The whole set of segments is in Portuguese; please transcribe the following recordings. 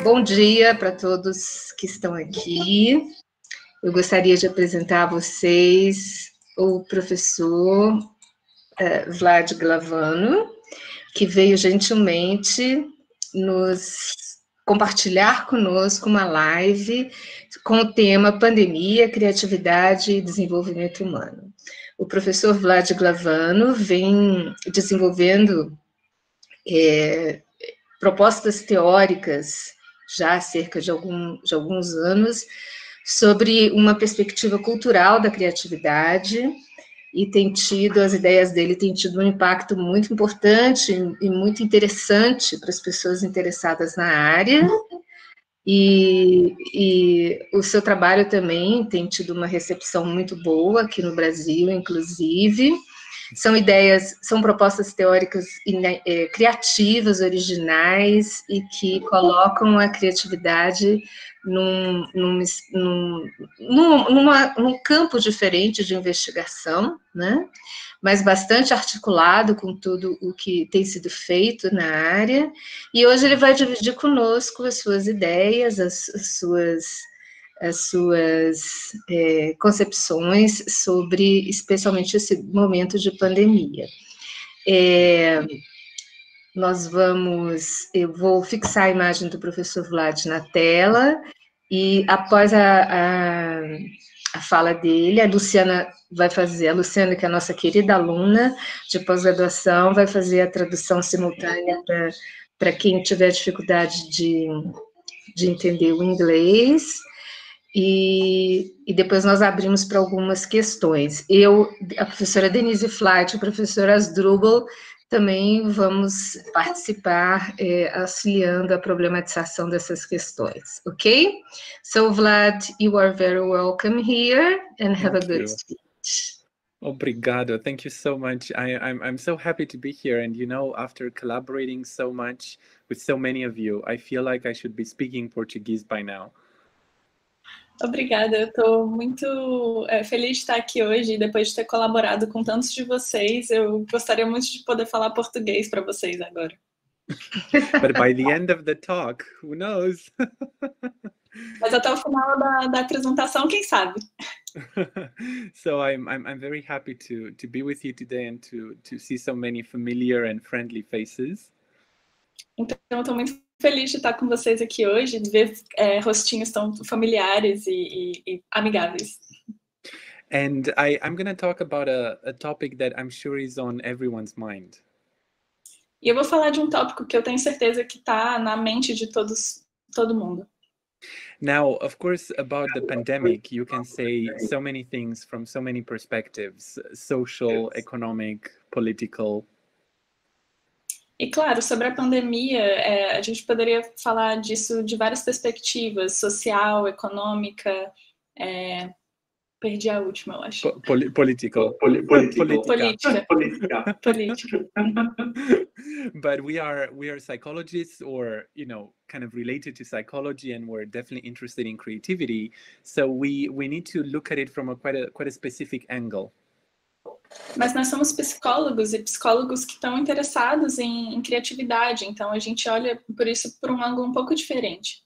Bom dia para todos que estão aqui. Eu gostaria de apresentar a vocês o professor Vlad Glavano, que veio gentilmente nos compartilhar conosco uma live com o tema Pandemia, Criatividade e Desenvolvimento Humano. O professor Vlad Glavano vem desenvolvendo propostas teóricas já há cerca de alguns anos sobre uma perspectiva cultural da criatividade e as ideias dele têm tido um impacto muito importante e muito interessante para as pessoas interessadas na área. E o seu trabalho também tem tido uma recepção muito boa aqui no Brasil, inclusive. São propostas teóricas criativas, originais, e que colocam a criatividade num campo diferente de investigação, né? Mas bastante articulado com tudo o que tem sido feito na área. E hoje ele vai dividir conosco as suas ideias, as suas concepções sobre, especialmente, esse momento de pandemia. Eu vou fixar a imagem do professor Vlad na tela, e após a fala dele, a Luciana, que é a nossa querida aluna de pós-graduação, vai fazer a tradução simultânea para quem tiver dificuldade de entender o inglês. E depois nós abrimos para algumas questões. A professora Denise Flight e o professor Asdrubal também vamos participar auxiliando a problematização dessas questões, ok? So, Vlad, you are very welcome here and have a good speech. Obrigado. Thank you so much. I'm so happy to be here. And, after collaborating so much with so many of you, I feel like I should be speaking Portuguese by now. Obrigada, eu estou muito feliz de estar aqui hoje, depois de ter colaborado com tantos de vocês. Eu gostaria muito de poder falar português para vocês agora. But by the end of the talk, who knows? Mas até o final da apresentação, quem sabe? So I'm very happy to be with you today and to see so many familiar and friendly faces. Então, eu estou muito feliz de estar com vocês aqui hoje, de ver rostinhos tão familiares e amigáveis. And I'm going to talk about a topic that I'm sure is on everyone's mind. E eu vou falar de um tópico que eu tenho certeza que está na mente de todo mundo. Now, of course, about the pandemic, you can say so many things from so many perspectives: social, economic, political. E, claro, sobre a pandemia, a gente poderia falar disso de várias perspectivas, social, econômica, perdi a última, eu acho. Political. Política. But we are psychologists, or, kind of related to psychology, and we're definitely interested in creativity. So we need to look at it from quite a specific angle. Mas nós somos psicólogos e psicólogos que estão interessados em criatividade, então a gente olha por isso por um ângulo um pouco diferente.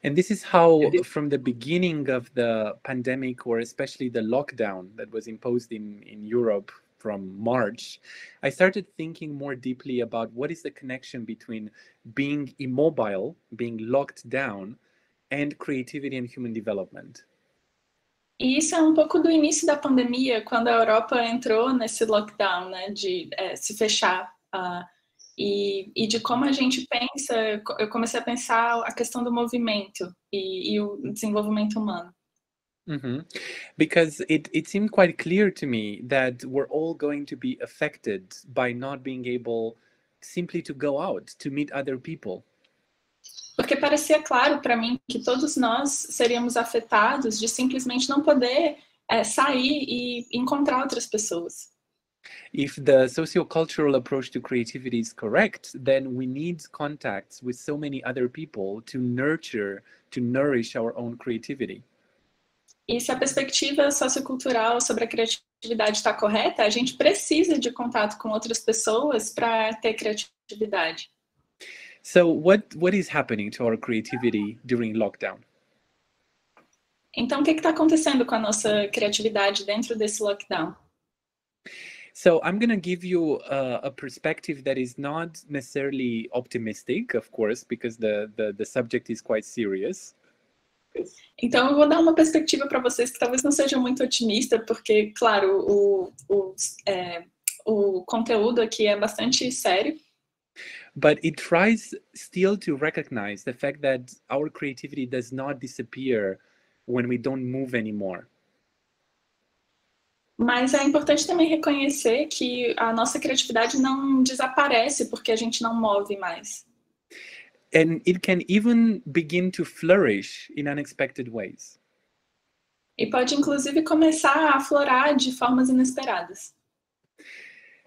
And this is how, from the beginning of the pandemic, or especially the lockdown that was imposed in Europe from March, I started thinking more deeply about what is the connection between being immobile, being locked down, and creativity and human development. E isso é um pouco do início da pandemia, quando a Europa entrou nesse lockdown, né, de se fechar. E de como a gente pensa, eu comecei a pensar a questão do movimento e o desenvolvimento humano. Mm-hmm. Because it seemed quite clear to me that we're all going to be affected by not being able simply to go out, to meet other people. Porque parecia claro para mim que todos nós seríamos afetados de simplesmente não poder sair e encontrar outras pessoas. If the sociocultural approach to creativity is correct, then we need contacts with so many other people to nourish our own creativity. E se a perspectiva sociocultural sobre a criatividade está correta, a gente precisa de contato com outras pessoas para ter criatividade. So what is happening to our creativity during lockdown? Então, o que está acontecendo com a nossa criatividade dentro desse lockdown? So I'm going to give you a perspective that is not necessarily optimistic, of course, because the subject is quite serious. Então, eu vou dar uma perspectiva para vocês que talvez não seja muito otimista, porque, claro, o conteúdo aqui é bastante sério. But it tries still to recognize the fact that our creativity does not disappear when we don't move anymore. Mas é importante também reconhecer que a nossa criatividade não desaparece porque a gente não move mais. And it can even begin to flourish in unexpected ways. E pode, inclusive, começar a aflorar de formas inesperadas.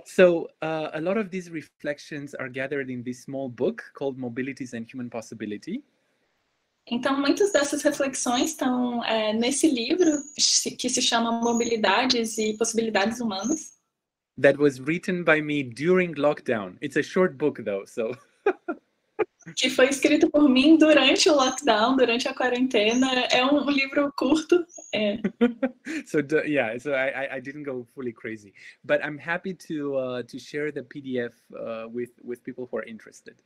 So a lot of these reflections are gathered in this small book called Mobilities and Human Possibility. Então, muitas dessas reflexões estão nesse livro que se chama Mobilidades e Possibilidades Humanas. That was written by me during lockdown. It's a short book though, so... Que foi escrito por mim durante o lockdown, durante a quarentena. É um livro curto. So I didn't go fully crazy, but I'm happy to share the PDF with people who are interested.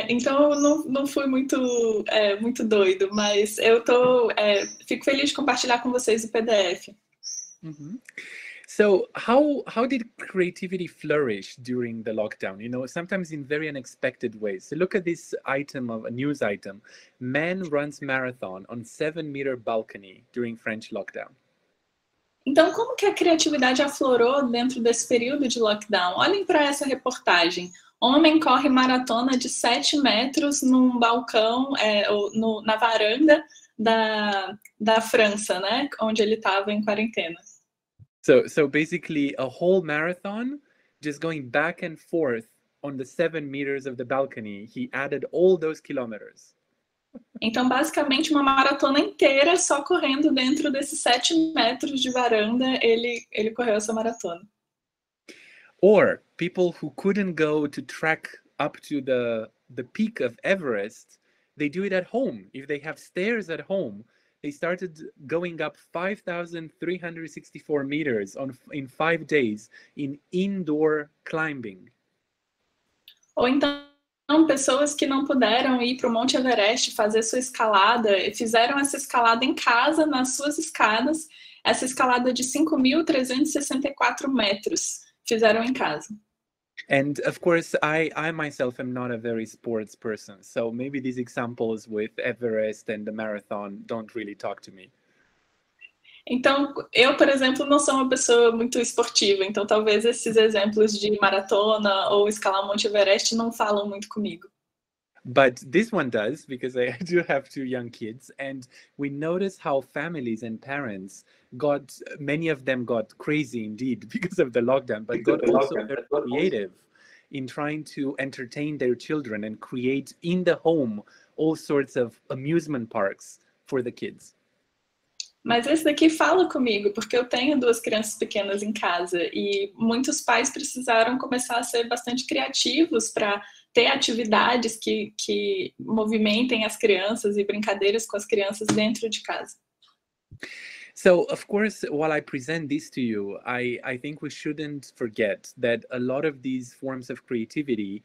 Então eu não fui muito doido, mas eu fico feliz de compartilhar com vocês o PDF. Mm-hmm. So how did creativity flourish during the lockdown? You know, sometimes in very unexpected ways. So look at this item of a news item. Man runs marathon on 7-meter balcony during French lockdown. Então, como que a criatividade aflorou dentro desse período de lockdown? Olhem para essa reportagem. Homem corre maratona de 7 metros num balcão, na varanda da França, né? Onde ele estava em quarentena. So basically a whole marathon just going back and forth on the 7 meters of the balcony. He added all those kilometers. Então, basicamente, uma maratona inteira só correndo dentro desses 7 metros de varanda, ele correu essa maratona. Or people who couldn't go to trek up to the peak of Everest, they do it at home. If they have stairs at home, they started going up 5,364 meters in 5 days in indoor climbing. Ou então, pessoas que não puderam ir para o Monte Everest fazer sua escalada, fizeram essa escalada em casa, nas suas escadas, essa escalada de 5.364 metros, fizeram em casa. And of course, I myself am not a very sports person, so maybe these examples with Everest and the marathon don't really talk to me. Então, eu, por exemplo, não sou uma pessoa muito esportiva, então talvez esses exemplos de maratona ou escalar Monte Everest não falam muito comigo. But this one does, because I do have 2 young kids, and we notice how families and parents many of them got crazy indeed because of the lockdown, but got also very creative in trying to entertain their children and create in the home all sorts of amusement parks for the kids. Mas esse daqui fala comigo, porque eu tenho 2 crianças pequenas em casa e muitos pais precisaram começar a ser bastante criativos para ter atividades que movimentem as crianças e brincadeiras com as crianças dentro de casa. So, of course, while I present this to you, I think we shouldn't forget that a lot of these forms of creativity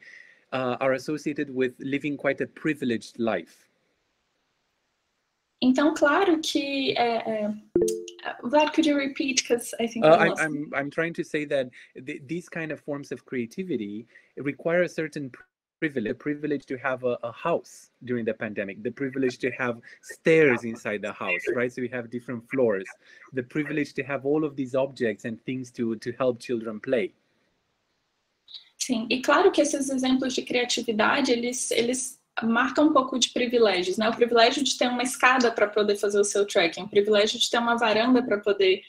are associated with living quite a privileged life. Então, claro que Vlad, could you repeat? Because I think I'm trying to say that these kind of forms of creativity require a certain privilege to have a house during the pandemic, the privilege to have stairs inside the house, right? So we have different floors, the privilege to have all of these objects and things to help children play. Sim, e claro que esses exemplos de criatividade, eles marcam um pouco de privilégios, né? O privilégio de ter uma escada para poder fazer o seu trekking, o privilégio de ter uma varanda para poder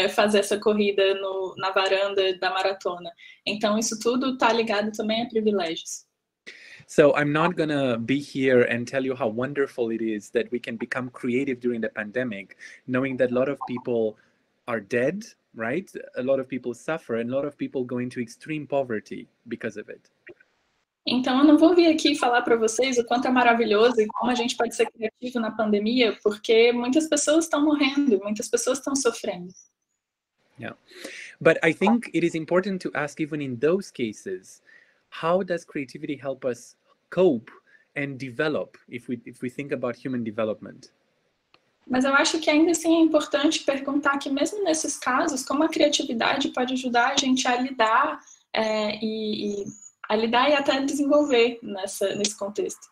fazer essa corrida na varanda da maratona. Então, isso tudo está ligado também a privilégios. So I'm not going to be here and tell you how wonderful it is that we can become creative during the pandemic, knowing that a lot of people are dead, right? A lot of people suffer and a lot of people go into extreme poverty because of it. Então, eu não vou vir aqui falar para vocês o quanto é maravilhoso e como a gente pode ser criativo na pandemia, porque muitas pessoas estão morrendo, muitas pessoas estão sofrendo. Yeah, but I think it is important to ask, even in those cases, how does creativity help us cope and develop if we think about human development? Mas eu acho que ainda assim é importante perguntar que mesmo nesses casos, como a criatividade pode ajudar a gente a lidar e até desenvolver nesse contexto.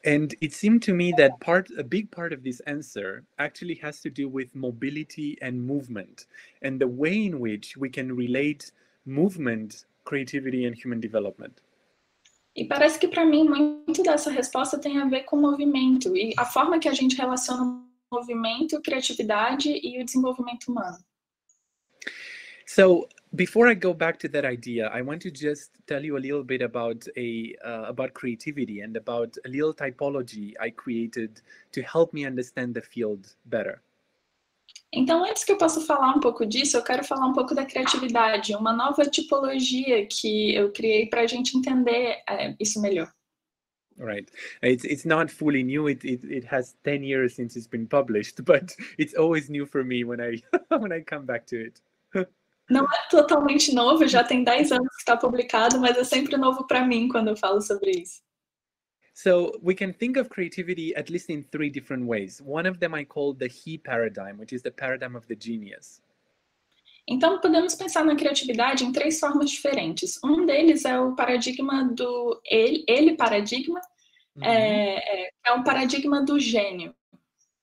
And it seemed to me that a big part of this answer actually has to do with mobility and movement, and the way in which we can relate movement, creativity, and human development. E parece que para mim muito dessa resposta tem a ver com movimento e a forma que a gente relaciona o movimento, criatividade e o desenvolvimento humano. So before I go back to that idea, I want to just tell you a little bit about creativity and about a little typology I created to help me understand the field better. Então, antes que eu possa falar um pouco disso, eu quero falar um pouco da criatividade, uma nova tipologia que eu criei para a gente entender isso melhor. Right. It's not fully new. It has 10 years since it's been published, but it's always new for me when I when I come back to it. Não é totalmente novo, já tem 10 anos que está publicado, mas é sempre novo para mim quando eu falo sobre isso. So we can think of creativity at least in 3 different ways. One of them I call the he paradigm, which is the paradigm of the genius. Então, podemos pensar na criatividade em 3 formas diferentes. Um deles é o paradigma do ele paradigma, é um paradigma do gênio.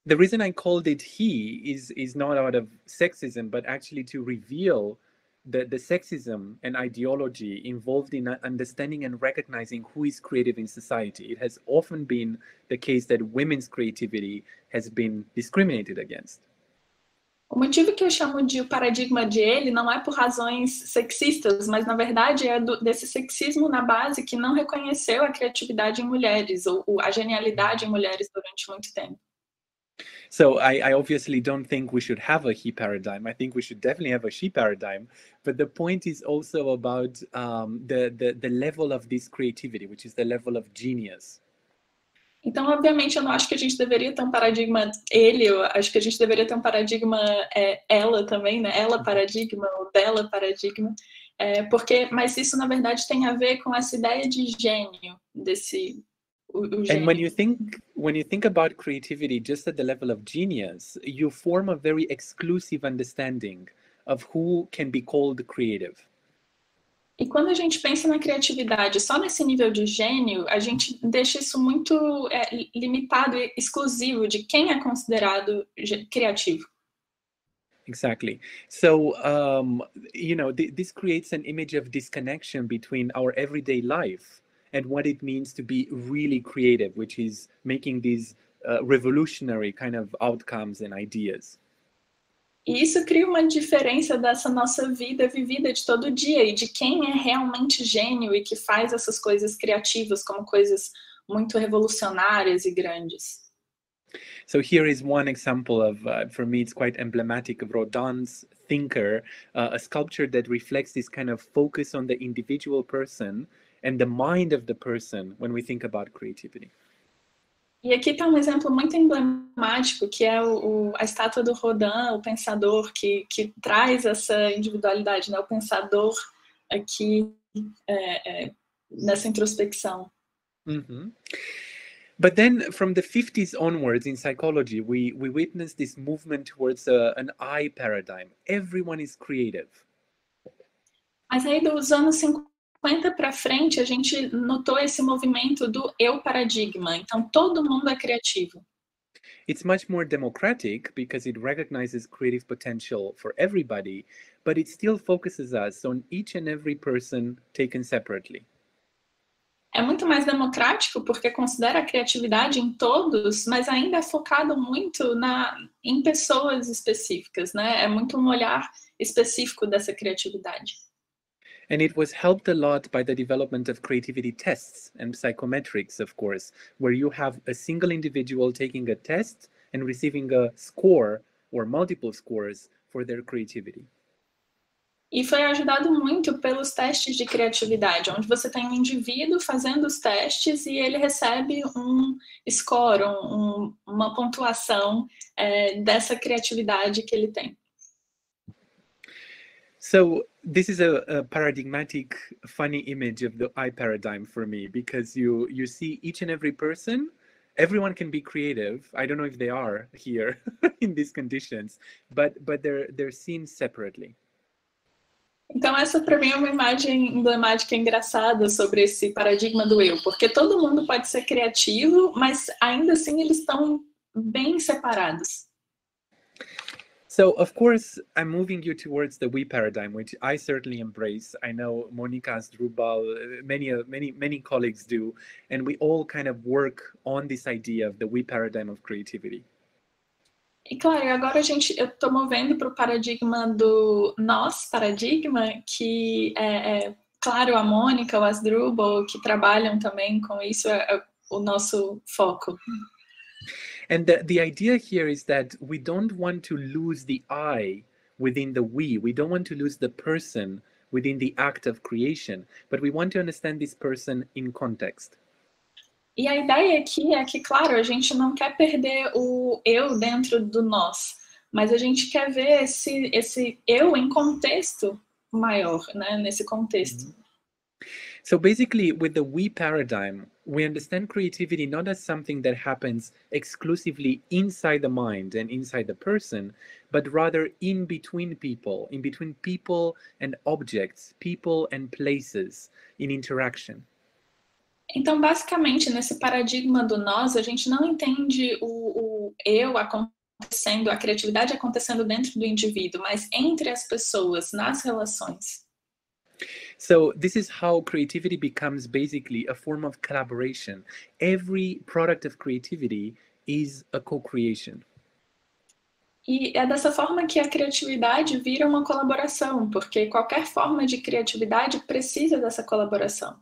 The reason I called it he is not out of sexism, but actually to reveal the sexism and ideology involved in understanding and recognizing who is creative in society. It has often been the case that women's creativity has been discriminated against. O motivo que eu chamo de o paradigma de ele não é por razões sexistas, mas na verdade é desse sexismo na base que não reconheceu a criatividade em mulheres ou a genialidade em mulheres durante muito tempo. So I obviously don't think we should have a he paradigm. I think we should definitely have a she paradigm. But the point is also about the level of this creativity, which is the level of genius. Então, obviamente, eu não acho que a gente deveria ter um paradigma ele, eu acho que a gente deveria ter um paradigma ela também, né? Ela paradigma ou dela paradigma, mas isso, na verdade, tem a ver com essa ideia de gênio, o gênio. And when you think about creativity just at the level of genius, you form a very exclusive understanding of who can be called creative. E quando a gente pensa na criatividade só nesse nível de gênio, a gente deixa isso muito limitado e exclusivo de quem é considerado criativo. Exactly. So, this creates an image of disconnection between our everyday life and what it means to be really creative, which is making these revolutionary kind of outcomes and ideas. E isso cria uma diferença dessa nossa vida vivida de todo dia e de quem é realmente gênio e que faz essas coisas criativas como coisas muito revolucionárias e grandes. So here is one example of, for me, it's quite emblematic of Rodin's Thinker, a sculpture that reflects this kind of focus on the individual person and the mind of the person when we think about creativity. E aqui está um exemplo muito emblemático, que é a estátua do Rodin, o pensador, que traz essa individualidade, né? O pensador aqui nessa introspecção. Mm-hmm. But then from the 50s onwards in psychology, we witnessed this movement towards an I paradigm. Everyone is creative. Mas aí dos anos 50 para frente, a gente notou esse movimento do eu paradigma. Então, todo mundo é criativo. It's much more democratic because it recognizes creative potential for everybody, but it still focuses us on each and every person taken separately. É muito mais democrático porque considera a criatividade em todos, mas ainda é focado muito em pessoas específicas, né? É muito um olhar específico dessa criatividade. And it was helped a lot by the development of creativity tests and psychometrics, of course, where you have a single individual taking a test and receiving a score or multiple scores for their creativity. E foi ajudado muito pelos testes de criatividade, onde você tem um indivíduo fazendo os testes e ele recebe um score, uma pontuação dessa criatividade que ele tem. So this is a paradigmatic, funny image of the I paradigm for me, because you see each and every person, everyone can be creative. I don't know if they are here in these conditions, but they're seen separately. Então essa para mim é uma imagem emblemática engraçada sobre esse paradigma do eu, porque todo mundo pode ser criativo, mas ainda assim eles estão bem separados. So, of course, I'm moving you towards the we paradigm, which I certainly embrace. I know Monica Asdrubal, many colleagues do, and we all kind of work on this idea of the we paradigm of creativity. E claro, agora eu estou movendo para o paradigma do nós paradigma, que claro, a Mônica, o Asdrubal, que trabalham também com isso, é o nosso foco. And the idea here is that we don't want to lose the I within the we. We don't want to lose the person within the act of creation, but we want to understand this person in context. E a ideia aqui é que, claro, a gente não quer perder o eu dentro do nós, mas a gente quer ver esse eu em contexto maior, né? Nesse contexto. Mm-hmm. So basically, with the we paradigm, we understand creativity not as something that happens exclusively inside the mind and inside the person, but rather in between people and objects, people and places in interaction. Então, basicamente, nesse paradigma do nós, a gente não entende o eu acontecendo, a criatividade acontecendo dentro do indivíduo, mas entre as pessoas, nas relações. So this is how creativity becomes basically a form of collaboration. Every product of creativity is a co-creation. E é dessa forma que a criatividade vira uma colaboração, porque qualquer forma de criatividade precisa dessa colaboração.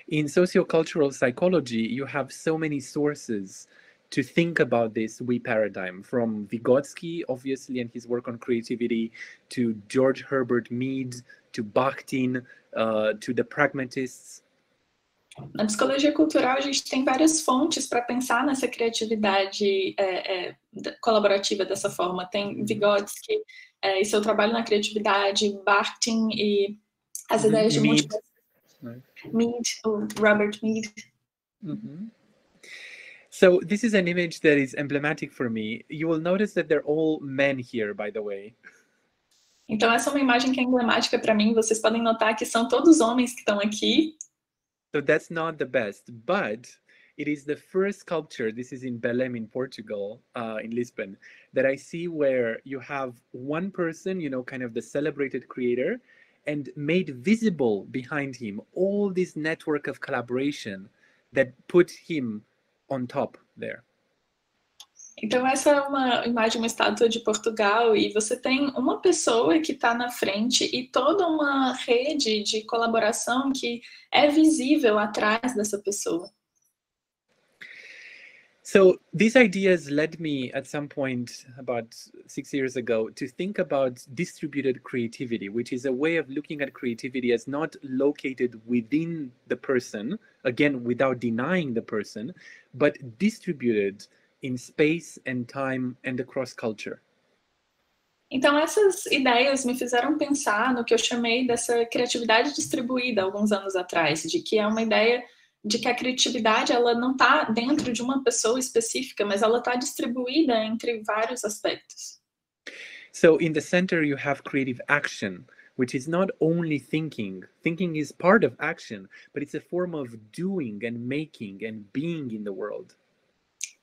In sociocultural psychology, you have so many sources to think about this we paradigm, from Vygotsky, obviously, and his work on creativity, to George Herbert Mead, to Bakhtin, to the pragmatists. Na psicologia cultural, a gente tem várias fontes para pensar nessa criatividade colaborativa dessa forma. Tem Vygotsky e seu trabalho na criatividade, Bakhtin e as ideias de motivação. Mead, Robert Mead. Mm-hmm. So this is an image that is emblematic for me. You will notice that they're all men here, by the way. Então essa é uma imagem que é emblemática para mim. Vocês podem notar que são todos homens que estão aqui. So that's not the best, but it is the first sculpture, this is in Belém in Portugal, in Lisbon, that I see where you have one person, you know, kind of the celebrated creator, and made visible behind him all this network of collaboration that put him on top there. Então essa é uma imagem, uma estátua de Portugal, e você tem uma pessoa que está na frente e toda uma rede de colaboração que é visível atrás dessa pessoa. So these ideas led me at some point about 6 years ago to think about distributed creativity, which is a way of looking at creativity as not located within the person, again, without denying the person, but distributed in space and time and across culture. Então essas ideias me fizeram pensar no que eu chamei dessa criatividade distribuída alguns anos atrás, de que é uma ideia de que a criatividade ela não está dentro de uma pessoa específica, mas ela está distribuída entre vários aspectos. So in the center you have creative action, which is not only thinking. Thinking is part of action, but it's a form of doing and making and being in the world.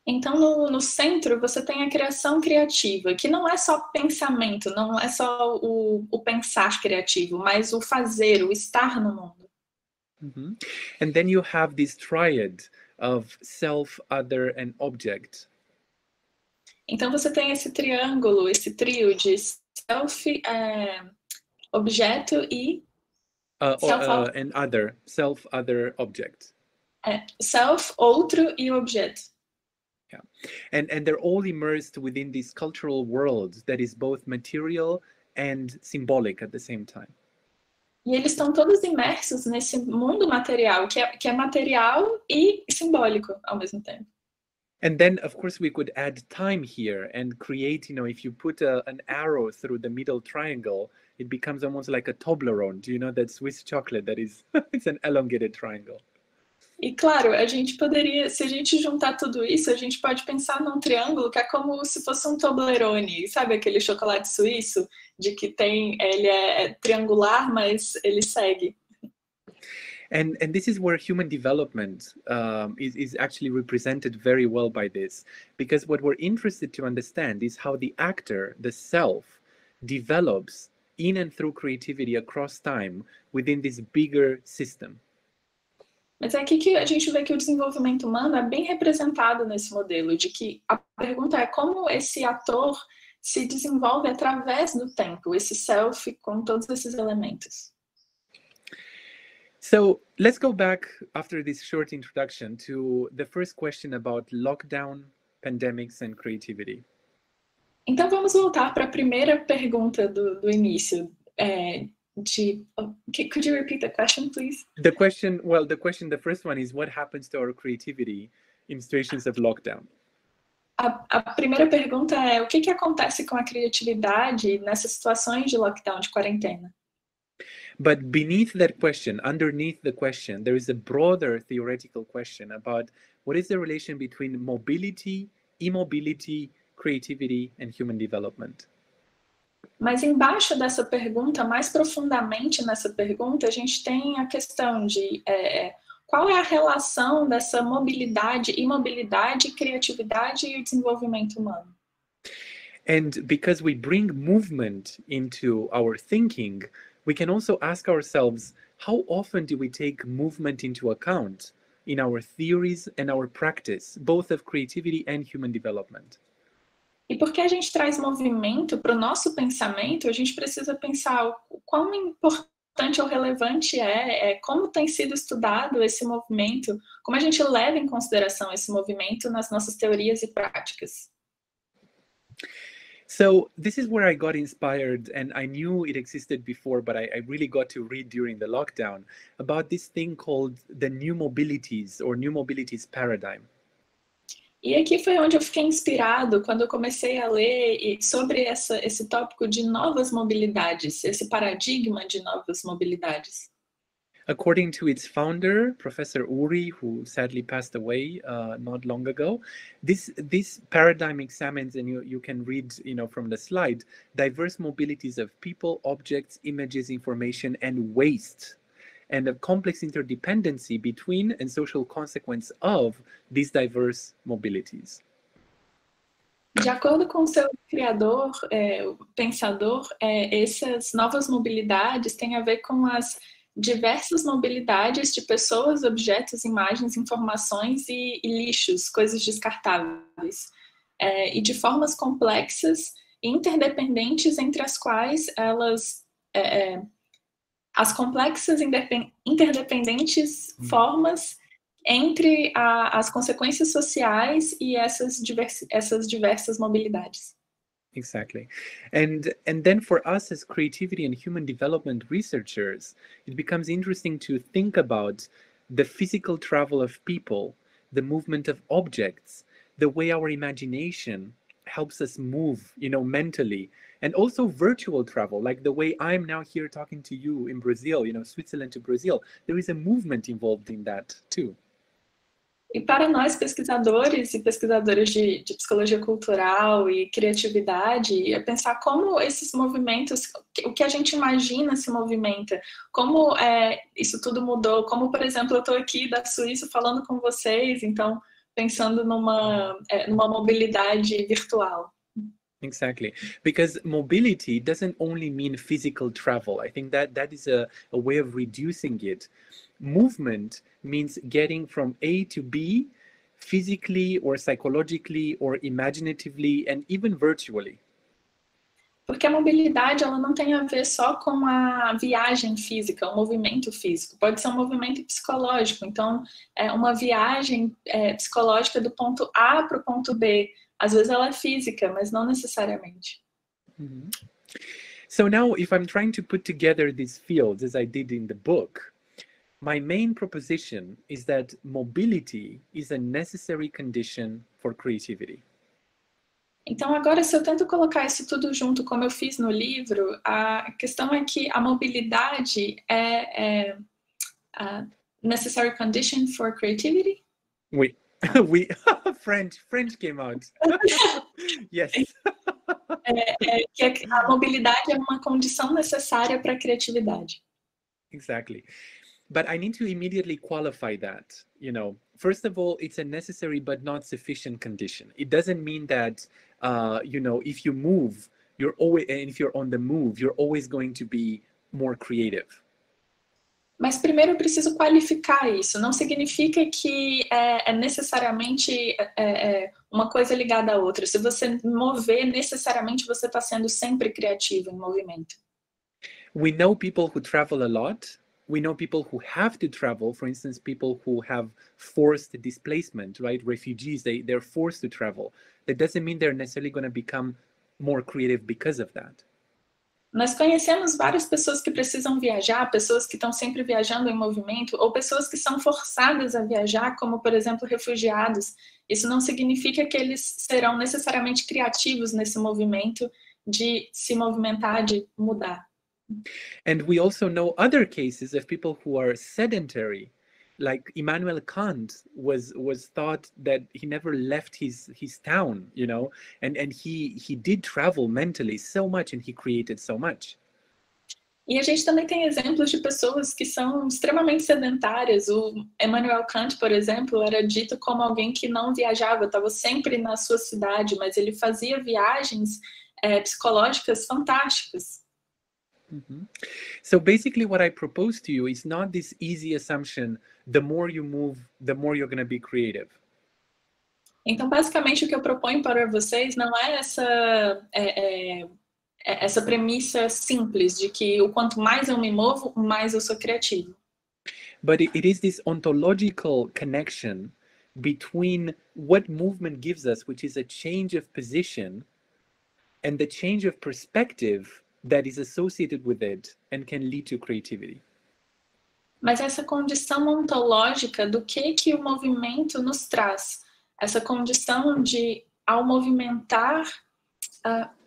Então, no centro, você tem a criação criativa, que não é só pensamento, não é só o pensar criativo, mas o fazer, o estar no mundo. Mm-hmm. And then you have this triad of self, other, and object. Então, você tem esse triângulo, esse trio de self, objeto e... and other, self, other, object. Self, outro e objeto. Yeah. And they're all immersed within this cultural world that is both material and symbolic at the same time. E eles estão todos imersos nesse mundo material, que é material e simbólico ao mesmo tempo. And then, of course, we could add time here and create, if you put an arrow through the middle triangle, it becomes almost like a Toblerone. Do you know that Swiss chocolate that is, it's an elongated triangle? E claro, a gente poderia, se a gente juntar tudo isso, a gente pode pensar num triângulo que é como se fosse um Toblerone, sabe aquele chocolate suíço de que ele é triangular, mas ele segue. And this is where human development is actually represented very well by this, because what we're interested to understand is how the actor, the self, develops in and through creativity across time within this bigger system. Mas é aqui que a gente vê que o desenvolvimento humano é bem representado nesse modelo, de que a pergunta é como esse ator se desenvolve através do tempo, esse self com todos esses elementos. So let's go back after this short introduction to the first question about lockdown, pandemics and creativity. Então vamos voltar para a primeira pergunta do início. Could you repeat the question, please? The first one is what happens to our creativity in situations of lockdown? A primeira pergunta é o que acontece com a criatividade nessas situações de lockdown, de quarentena? But beneath that question, underneath the question, there is a broader theoretical question about what is the relation between mobility, immobility, creativity, and human development. Mas embaixo dessa pergunta, mais profundamente nessa pergunta, a gente tem a questão de qual é a relação dessa mobilidade, imobilidade, criatividade e o desenvolvimento humano. And because we bring movement into our thinking, we can also ask ourselves, how often do we take movement into account in our theories and our practice, both of creativity and human development? E porque a gente traz movimento para o nosso pensamento, a gente precisa pensar o quão importante ou relevante como tem sido estudado esse movimento, como a gente leva em consideração esse movimento nas nossas teorias e práticas. So this is where I got inspired, and I knew it existed before, but I really got to read during the lockdown about this thing called the new mobilities or new mobilities paradigm. E aqui foi onde eu fiquei inspirado quando eu comecei a ler sobre esse tópico de novas mobilidades, esse paradigma de novas mobilidades. According to its founder, Professor Uri, who sadly passed away not long ago, this paradigm examines, and you can read, from the slide, diverse mobilities of people, objects, images, information, and waste, and a complex interdependency between and social consequence of these diverse mobilities. De acordo com seu criador, o pensador, essas novas mobilidades têm a ver com as diversas mobilidades de pessoas, objetos, imagens, informações e lixos, coisas descartáveis, e de formas complexas e interdependentes entre as quais elas... as complexas interdependentes formas entre as consequências sociais e essas diversas mobilidades. Exactly. And then for us as creativity and human development researchers, it becomes interesting to think about the physical travel of people, the movement of objects, the way our imagination helps us move, mentally, and also virtual travel, like the way I'm now here talking to you in Brazil, Switzerland to Brazil. There is a movement involved in that too. E para nós, pesquisadores e pesquisadoras de psicologia cultural e criatividade, é pensar como esses movimentos, o que a gente imagina se movimenta, como isso tudo mudou, como, por exemplo, eu estou aqui da Suíça falando com vocês, então, pensando numa mobilidade virtual. Exactly, because mobility doesn't only mean physical travel. I think that is a way of reducing it. Movement means getting from A to B physically or psychologically or imaginatively and even virtually. Porque a mobilidade ela não tem a ver só com a viagem física, o movimento físico. Pode ser um movimento psicológico. Então, uma viagem psicológica do ponto A para o ponto B. Às vezes ela é física, mas não necessariamente. Mm-hmm. So now, if I'm trying to put together these fields as I did in the book, my main proposition is that mobility is a necessary condition for creativity. Então, agora, se eu tento colocar isso tudo junto, como eu fiz no livro, a questão é que a mobilidade é a necessary condition for creativity? We French came out. Yes. Que a mobilidade é uma condição necessária para a criatividade. Exactly. But I need to immediately qualify that. First of all, it's a necessary but not sufficient condition. It doesn't mean that, if you move, and if you're on the move, you're always going to be more creative. Mas primeiro eu preciso qualificar isso. Não significa que é necessariamente uma coisa ligada à outra. Se você mover, necessariamente você está sendo sempre criativo em movimento. We know people who travel a lot. We know people who have to travel. For instance, people who have forced displacement, right? Refugees, they're forced to travel. That doesn't mean they're necessarily going to become more creative because of that. Nós conhecemos várias pessoas que precisam viajar, pessoas que estão sempre viajando em movimento, ou pessoas que são forçadas a viajar, como, por exemplo, refugiados. Isso não significa que eles serão necessariamente criativos nesse movimento de se movimentar, de mudar. And we also know other cases of people who are sedentary. Like Immanuel Kant was thought that he never left his town, and he did travel mentally so much, and he created so much. E a gente também tem exemplos de pessoas que são extremamente sedentárias. O Immanuel Kant, por exemplo, era dito como alguém que não viajava, estava sempre na sua cidade, mas ele fazia viagens psicológicas fantásticas. Mm-hmm. So basically what I propose to you is not this easy assumption, the more you move, the more you're going to be creative. Então, basicamente, o que eu proponho para vocês não é essa premissa simples de que o quanto mais eu me movo, mais eu sou criativo. But it is this ontological connection between what movement gives us, which is a change of position, and the change of perspective that is associated with it and can lead to creativity. Mas essa condição ontológica do que o movimento nos traz, essa condição de, ao movimentar,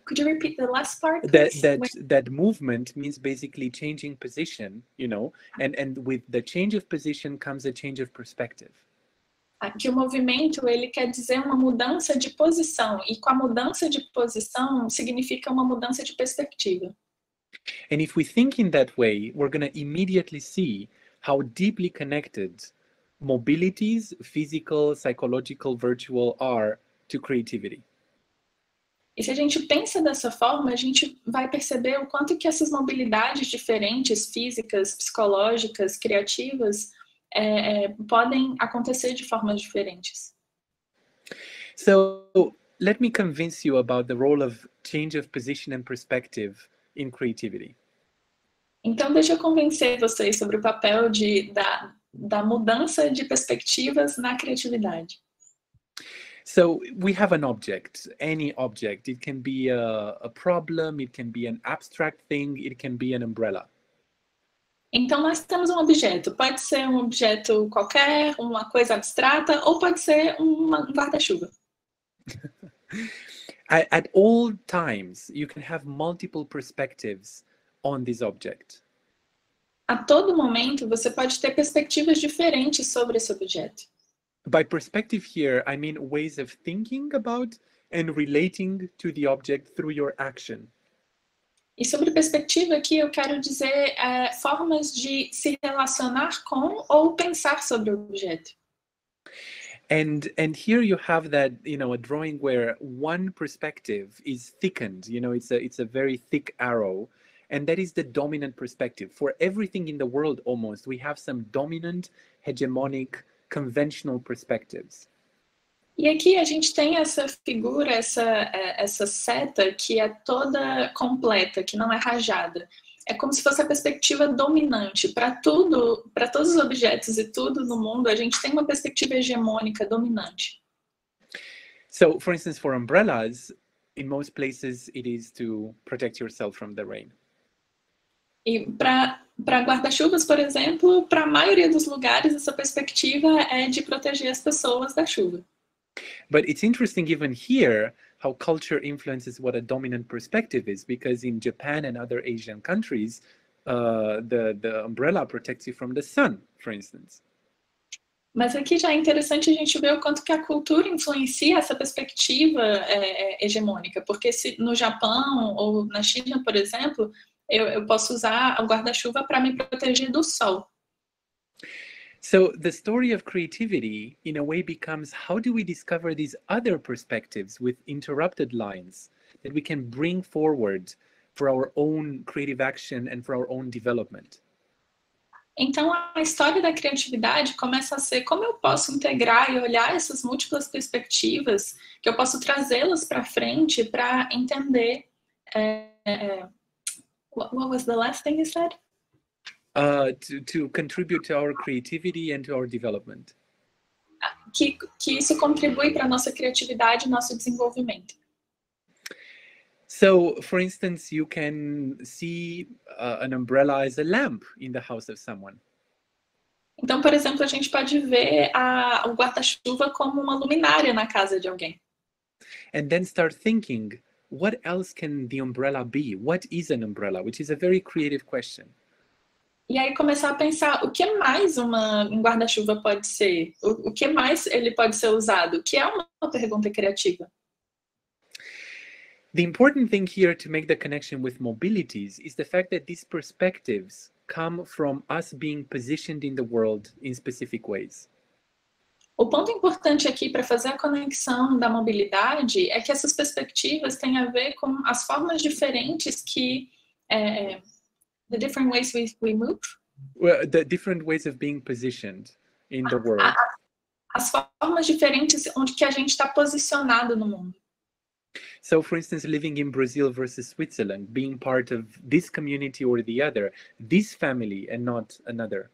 could you repeat the last part, please? That movement means basically changing position, and with the change of position comes a change of perspective. Que o movimento, ele quer dizer uma mudança de posição, e com a mudança de posição significa uma mudança de perspectiva. And if we think in that way, we're going to immediately see how deeply connected mobilities, physical, psychological, virtual, are to creativity. E se a gente pensa dessa forma, a gente vai perceber o quanto que essas mobilidades diferentes, físicas, psicológicas, criativas, podem acontecer de formas diferentes. So let me convince you about the role of change of position and perspective in creativity. Então, deixa eu convencer vocês sobre o papel da mudança de perspectivas na criatividade. So we have an object, any object. It can be a problem, it can be an abstract thing, it can be an umbrella. Então, nós temos um objeto. Pode ser um objeto qualquer, uma coisa abstrata, ou pode ser um guarda-chuva. At all times, you can have multiple perspectives on this object. A todo momento, você pode ter perspectivas diferentes sobre esse objeto. By perspective here, I mean ways of thinking about and relating to the object through your action. E sobre perspectiva aqui, eu quero dizer formas de se relacionar com ou pensar sobre o objeto. And here you have that, a drawing where one perspective is thickened. It's a very thick arrow, and that is the dominant perspective. For everything in the world, almost, we have some dominant, hegemonic, conventional perspectives. E aqui a gente tem essa figura, essa seta que é toda completa, que não é rajada. É como se fosse a perspectiva dominante. Para todos os objetos e tudo no mundo, a gente tem uma perspectiva hegemônica dominante. So, for instance, for umbrellas, in most places it is to protect yourself from the rain. E para guarda-chuvas, por exemplo, para a maioria dos lugares, essa perspectiva é de proteger as pessoas da chuva. But it's interesting even here how culture influences what a dominant perspective is, because in Japan and other Asian countries, the umbrella protects you from the sun, for instance. Mas aqui já é interessante a gente ver o quanto que a cultura influencia essa perspectiva hegemônica, porque se no Japão ou na China, por exemplo, eu posso usar o guarda-chuva para me proteger do sol. So the story of creativity, in a way, becomes how do we discover these other perspectives with interrupted lines that we can bring forward for our own creative action and for our own development? Então, a história da criatividade começa a ser como eu posso integrar e olhar essas múltiplas perspectivas, que eu posso trazê-las para frente para entender... What was the last thing you said? To contribute to our creativity and to our development. Que isso contribui para a nossa criatividade e nosso desenvolvimento. So, for instance, you can see an umbrella as a lamp in the house of someone. Então, por exemplo, a gente pode ver o guarda-chuva como uma luminária na casa de alguém. And then start thinking, what else can the umbrella be? What is an umbrella? Which is a very creative question. E aí começar a pensar o que mais um guarda-chuva pode ser? O que mais ele pode ser usado? Que é uma pergunta criativa. The important thing here to make the connection with mobilities is the fact that these perspectives come from us being positioned in the world in specific ways. O ponto importante aqui para fazer a conexão da mobilidade é que essas perspectivas têm a ver com as formas diferentes que... the different ways we move? Well, the different ways of being positioned in the world. As formas diferentes onde que a gente está posicionado no mundo. So, for instance, living in Brazil versus Switzerland, being part of this community or the other, this family and not another.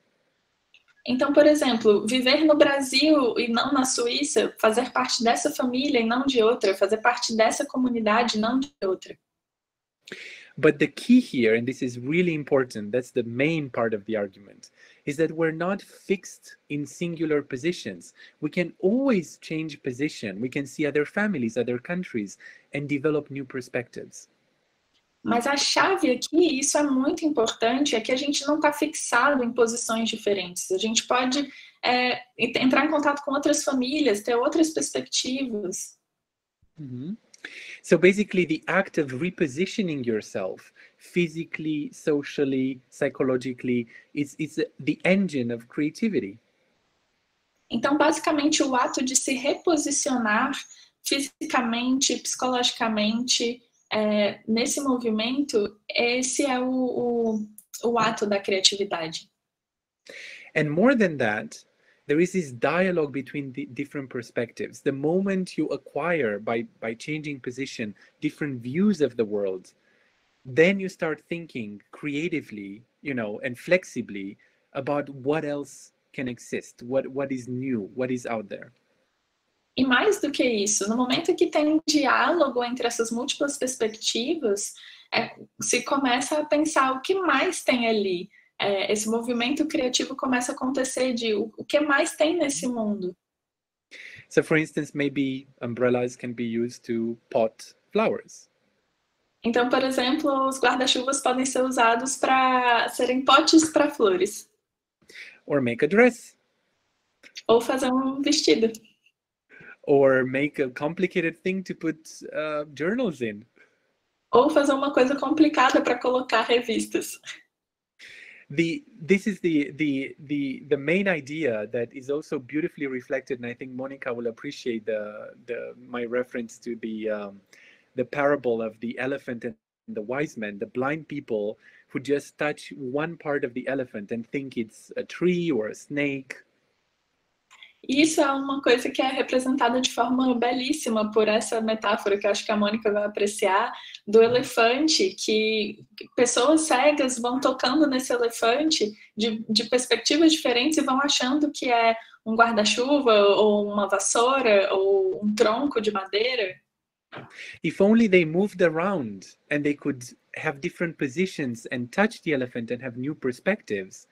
Então, por exemplo, viver no Brasil e não na Suíça, fazer parte dessa família e não de outra, fazer parte dessa comunidade e não de outra. But the key here, and this is really important, that's the main part of the argument, is that we're not fixed in singular positions. We can always change position. We can see other families, other countries, and develop new perspectives. Mas a chave aqui, isso é muito importante, é que a gente não está fixado em posições diferentes. A gente pode entrar em contato com outras famílias, ter outras perspectivas. Mm-hmm. So basically, the act of repositioning yourself physically, socially, psychologically is the engine of creativity. Então, basicamente, o ato de se reposicionar fisicamente, psicologicamente, nesse movimento, esse é o ato da criatividade. And more than that, there is this dialogue between the different perspectives. The moment you acquire, by changing position, different views of the world, then you start thinking creatively, and flexibly about what else can exist, what is new, what is out there. E mais do que isso, no momento que tem diálogo entre essas múltiplas perspectivas, se começa a pensar o que mais tem ali. Esse movimento criativo começa a acontecer de o que mais tem nesse mundo. So, for instance, maybe umbrellas can be used to pot flowers. Então, por exemplo, os guarda-chuvas podem ser usados para serem potes para flores. Or make a dress. Ou fazer um vestido. Or make a complicated thing to put journals in. Ou fazer uma coisa complicada para colocar revistas. This is the main idea that is also beautifully reflected, and I think Monica will appreciate my reference to the parable of the elephant and the wise men, the blind people who just touch one part of the elephant and think it's a tree or a snake. Isso é uma coisa que é representada de forma belíssima por essa metáfora que eu acho que a Mônica vai apreciar, do elefante, que pessoas cegas vão tocando nesse elefante de perspectivas diferentes e vão achando que é um guarda-chuva ou uma vassoura ou um tronco de madeira. If only they moved around and they could have different positions and touch the elephant and have new perspectives,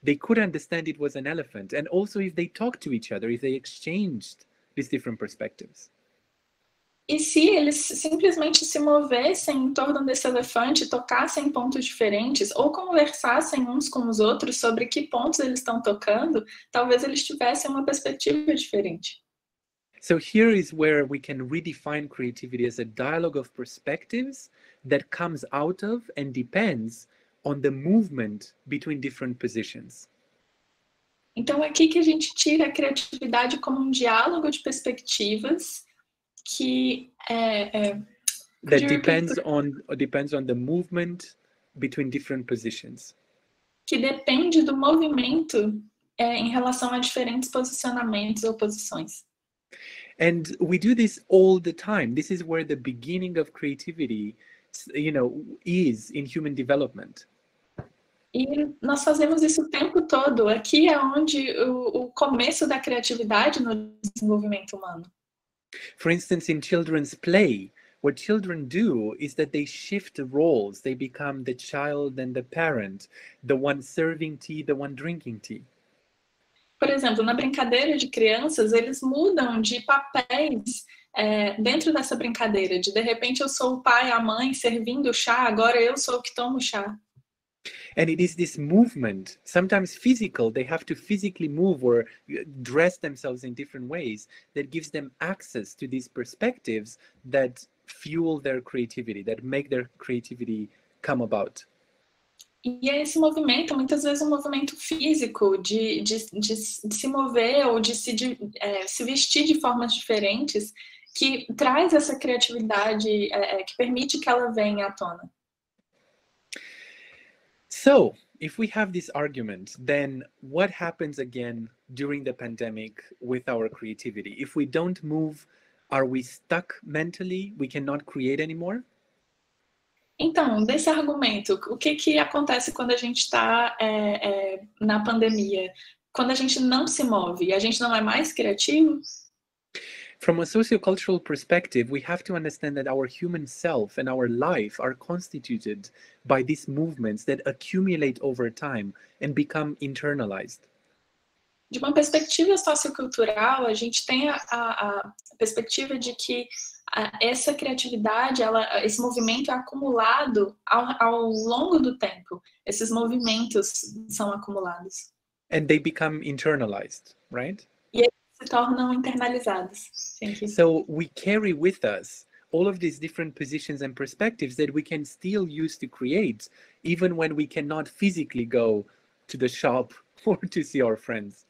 they could understand it was an elephant. And also if they talked to each other, if they exchanged these different perspectives. E se eles simplesmente se movessem em torno desse elefante, tocassem em pontos diferentes, ou conversassem uns com os outros sobre que pontos eles estão tocando, talvez eles tivessem uma perspectiva diferente. So here is where we can redefine creativity as a dialogue of perspectives that comes out of and depends on the movement between different positions. Então é aqui que a gente tira a criatividade como um diálogo de perspectivas que that depends on the movement between different positions. Que depende do movimento em relação a diferentes posicionamentos ou posições. And we do this all the time. This is where the beginning of creativity, is in human development. E nós fazemos isso o tempo todo. Aqui é onde o começo da criatividade no desenvolvimento humano. For instance, in children's play, what children do is that they shift roles. They become the child and the parent, the one serving tea, the one drinking tea. Por exemplo, na brincadeira de crianças, eles mudam de papéis dentro dessa brincadeira. De repente eu sou o pai, a mãe servindo o chá, agora eu sou o que tomo o chá. And it is this movement, sometimes physical, they have to physically move or dress themselves in different ways, that gives them access to these perspectives that fuel their creativity, that make their creativity come about. E é esse movimento, muitas vezes um movimento físico, de se mover ou de se vestir de formas diferentes, que traz essa criatividade, que permite que ela venha à tona. So, if we have this argument, then what happens again during the pandemic with our creativity? If we don't move, are we stuck mentally? We cannot create anymore? Então, desse argumento, o que acontece quando a gente está na pandemia? Quando a gente não se move, a gente não é mais criativo? From a sociocultural perspective, we have to understand that our human self and our life are constituted by these movements that accumulate over time and become internalized. De uma perspectiva sociocultural, a gente tem a perspectiva de que essa criatividade, esse movimento é acumulado ao longo do tempo. Esses movimentos são acumulados. And they become internalized, right? E eles se tornam internalizados. So we carry with us all of these different positions and perspectives that we can still use to create, even when we cannot physically go to the shop or to see our friends.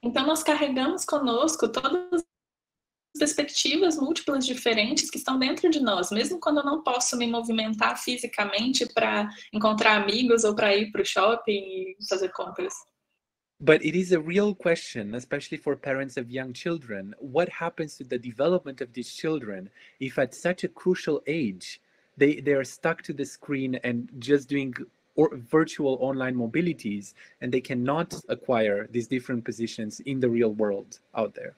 Então nós carregamos conosco todas as perspectivas múltiplas diferentes que estão dentro de nós, mesmo quando eu não posso me movimentar fisicamente para encontrar amigos ou para ir para o shopping e fazer compras. But it is a real question, especially for parents of young children. What happens to the development of these children if at such a crucial age they are stuck to the screen and just doing virtual online mobilities, and they cannot acquire these different positions in the real world out there?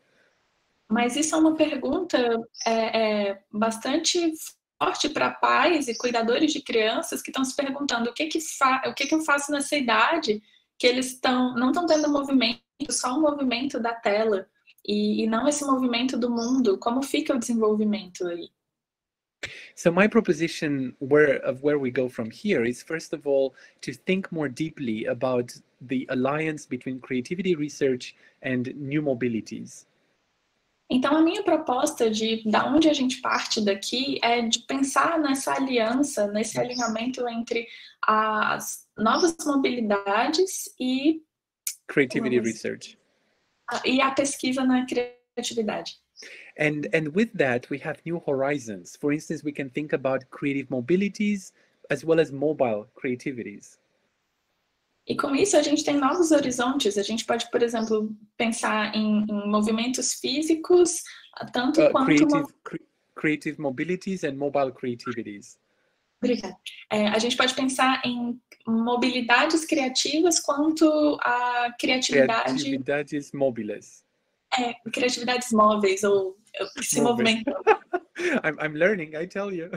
Mas isso é uma pergunta bastante forte para pais e cuidadores de crianças que estão se perguntando o que eu faço nessa idade que eles não estão tendo movimento, só o movimento da tela e não esse movimento do mundo. Como fica o desenvolvimento aí? So my proposition of where we go from here is, first of all, to think more deeply about the alliance between creativity research and new mobilities. Então, a minha proposta da onde a gente parte daqui é de pensar nessa aliança, nesse alinhamento entre as novas mobilidades e creativity research. E a pesquisa na criatividade. And with that, we have new horizons. For instance, we can think about creative mobilities as well as mobile creativities. E com isso a gente tem novos horizontes. A gente pode, por exemplo, pensar em movimentos físicos, tanto quanto... Creative mobilities and mobile creativities. Obrigada. A gente pode pensar em mobilidades criativas quanto a criatividade... Criatividades móveis. Criatividades móveis, ou que se movimentam. I'm learning, I tell you.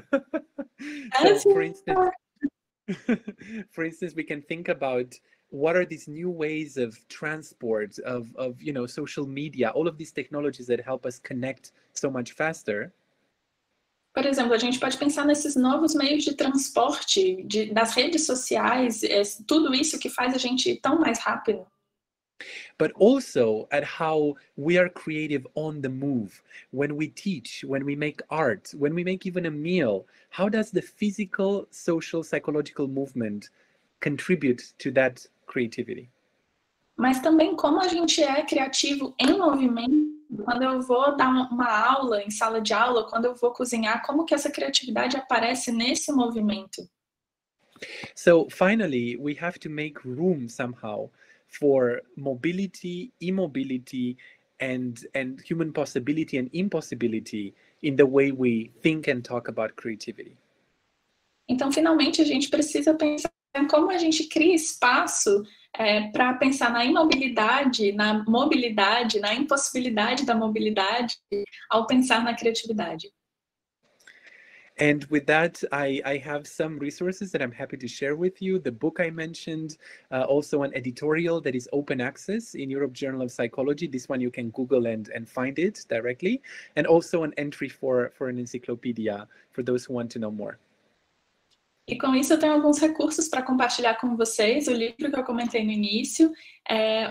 É, So, for instance, we can think about what are these new ways of transport, of social media, all of these technologies that help us connect so much faster. Por exemplo, a gente pode pensar nesses novos meios de transporte, das redes sociais, tudo isso que faz a gente ir tão mais rápido. But also at how we are creative on the move. When we teach, when we make art, when we make even a meal, how does the physical, social, psychological movement contribute to that creativity? Mas também como a gente é criativo em movimento. Quando eu vou dar uma aula em sala de aula, quando eu vou cozinhar, como que essa criatividade aparece nesse movimento? So finally, we have to make room somehow for mobility, immobility, and human possibility and impossibility in the way we think and talk about creativity. Então, finalmente, a gente precisa pensar em como a gente cria espaço para pensar na imobilidade, na mobilidade, na impossibilidade da mobilidade, ao pensar na criatividade. And with that, I have some resources that I'm happy to share with you. The book I mentioned, also an editorial that is open access in Europe Journal of Psychology. This one you can Google and find it directly. And also an entry for an encyclopedia for those who want to know more. E com isso eu tenho alguns recursos para compartilhar com vocês. O livro que eu comentei no início é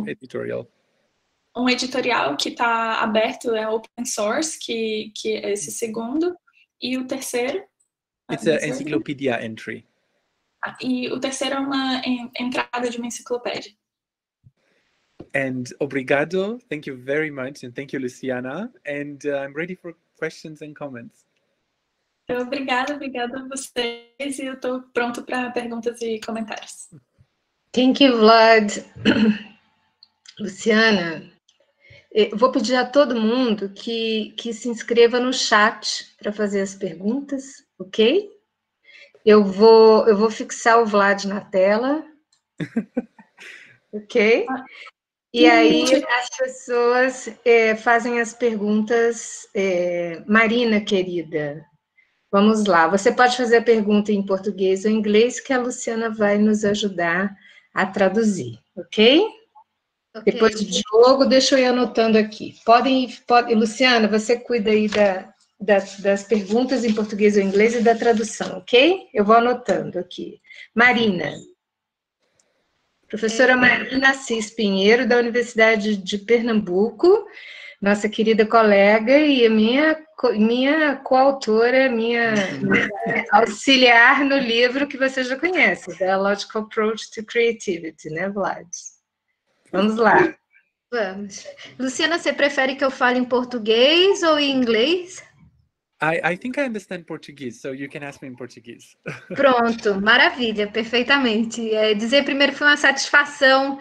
editorial. Um editorial que está aberto, é open source, que é esse segundo. E o terceiro... It's an encyclopedia entry. E o terceiro é uma entrada de uma enciclopédia. And obrigado, thank you very much, and thank you, Luciana. And I'm ready for questions and comments. Então, obrigada a vocês, e eu estou pronto para perguntas e comentários. Thank you, Vlad. Luciana, vou pedir a todo mundo que se inscreva no chat para fazer as perguntas, ok? Eu vou fixar o Vlad na tela, ok? E aí as pessoas fazem as perguntas. Marina, querida, vamos lá. Você pode fazer a pergunta em português ou em inglês, que a Luciana vai nos ajudar a traduzir, ok? Depois do Diogo, deixa eu ir anotando aqui. Luciana, você cuida aí das perguntas em português ou inglês e da tradução, ok? Eu vou anotando aqui. Marina. Professora Marina Assis Pinheiro, da Universidade de Pernambuco, nossa querida colega e a minha coautora, minha auxiliar no livro que você já conhece, Dialogical Approach to Creativity, né, Vlad? Vamos lá. Vamos. Luciana, você prefere que eu fale em português ou em inglês? I think I understand Portuguese, so you can ask me in Portuguese. Pronto, maravilha, perfeitamente. Dizer primeiro que foi uma satisfação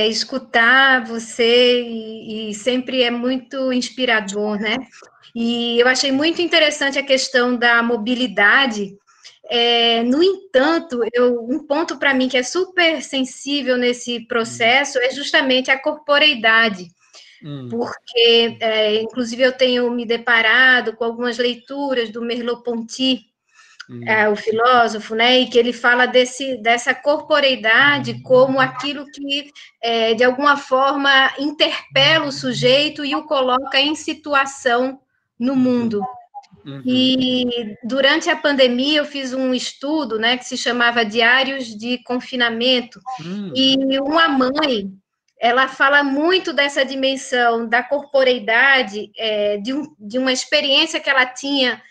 escutar você e sempre é muito inspirador, né? E eu achei muito interessante a questão da mobilidade. No entanto, um ponto para mim que é super sensível nesse processo é justamente a corporeidade. Porque, inclusive, eu tenho me deparado com algumas leituras do Merleau-Ponty, o filósofo, né, e que ele fala dessa corporeidade como aquilo que, de alguma forma, interpela o sujeito e o coloca em situação no mundo. E durante a pandemia eu fiz um estudo, né, que se chamava Diários de Confinamento, e uma mãe, ela fala muito dessa dimensão da corporeidade, de uma experiência que ela tinha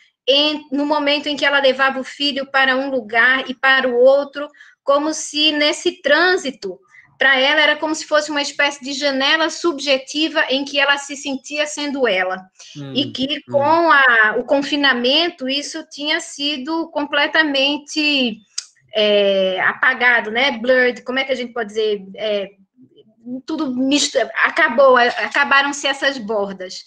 no momento em que ela levava o filho para um lugar e para o outro, como se nesse trânsito, para ela era como se fosse uma espécie de janela subjetiva em que ela se sentia sendo ela. E que com o confinamento isso tinha sido completamente apagado, né? Blurred, como é que a gente pode dizer? Tudo acabaram-se essas bordas.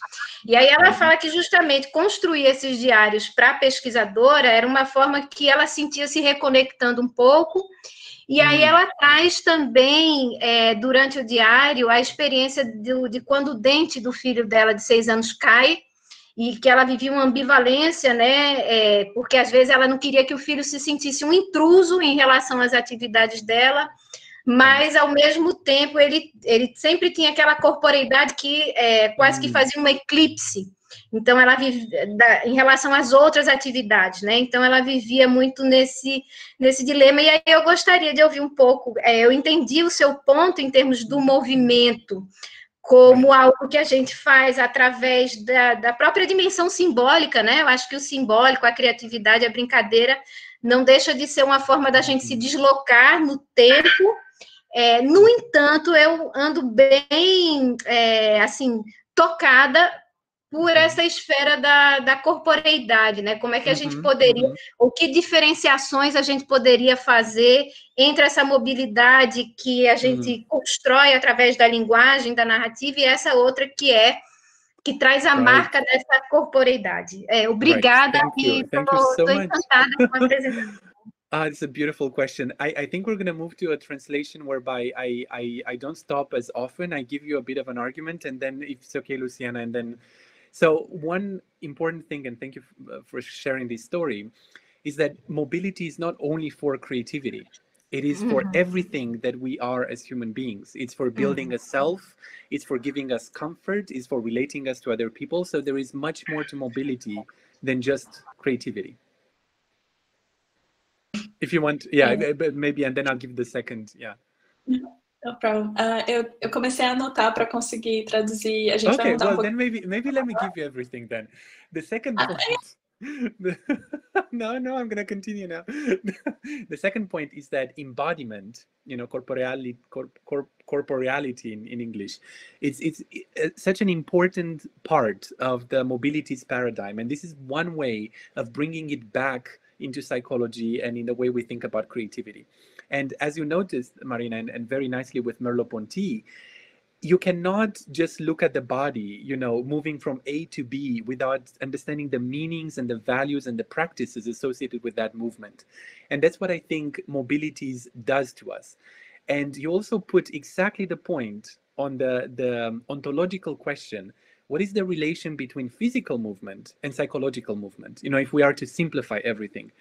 E aí ela fala que justamente construir esses diários para a pesquisadora era uma forma que ela sentia se reconectando um pouco E aí ela traz também, durante o diário, a experiência de quando o dente do filho dela, de 6 anos, cai, e que ela vivia uma ambivalência, né? Porque às vezes ela não queria que o filho se sentisse um intruso em relação às atividades dela, mas ao mesmo tempo ele sempre tinha aquela corporeidade que quase que fazia um eclipse. Então ela em relação às outras atividades, né? Então ela vivia muito nesse dilema. E aí eu gostaria de ouvir um pouco. Eu entendi o seu ponto em termos do movimento, como algo que a gente faz através da própria dimensão simbólica, né? Eu acho que o simbólico, a criatividade, a brincadeira, não deixa de ser uma forma da gente se deslocar no tempo. No entanto, eu ando bem, assim, tocada por essa esfera da corporeidade, né? Como é que a gente poderia, ou que diferenciações a gente poderia fazer entre essa mobilidade que a gente constrói através da linguagem, da narrativa, e essa outra que traz a marca dessa corporeidade. Obrigada, e estou encantada com a apresentação. It's a beautiful question. I think we're going to move to a translation whereby I don't stop as often. I give you a bit of an argument, and then, if it's okay, Luciana, and then... So one important thing, and thank you for sharing this story, is that mobility is not only for creativity. It is for everything that we are as human beings. It's for building a self. It's for giving us comfort. It's for relating us to other people. So there is much more to mobility than just creativity. If you want, maybe, and then I'll give the second, No problem. Eu comecei a anotar para conseguir traduzir. A gente vai mudar um pouco. Then maybe let me give you everything then. The second point. No, I'm going to continue now. The second point is that embodiment, corporeality in English, it's such an important part of the mobilities paradigm, and this is one way of bringing it back into psychology and in the way we think about creativity. And as you noticed, Marina, and very nicely with Merleau-Ponty, you cannot just look at the body, moving from A to B without understanding the meanings and the values and the practices associated with that movement. And that's what I think mobilities does to us. And you also put exactly the point on the ontological question. What is the relation between physical movement and psychological movement? If we are to simplify everything.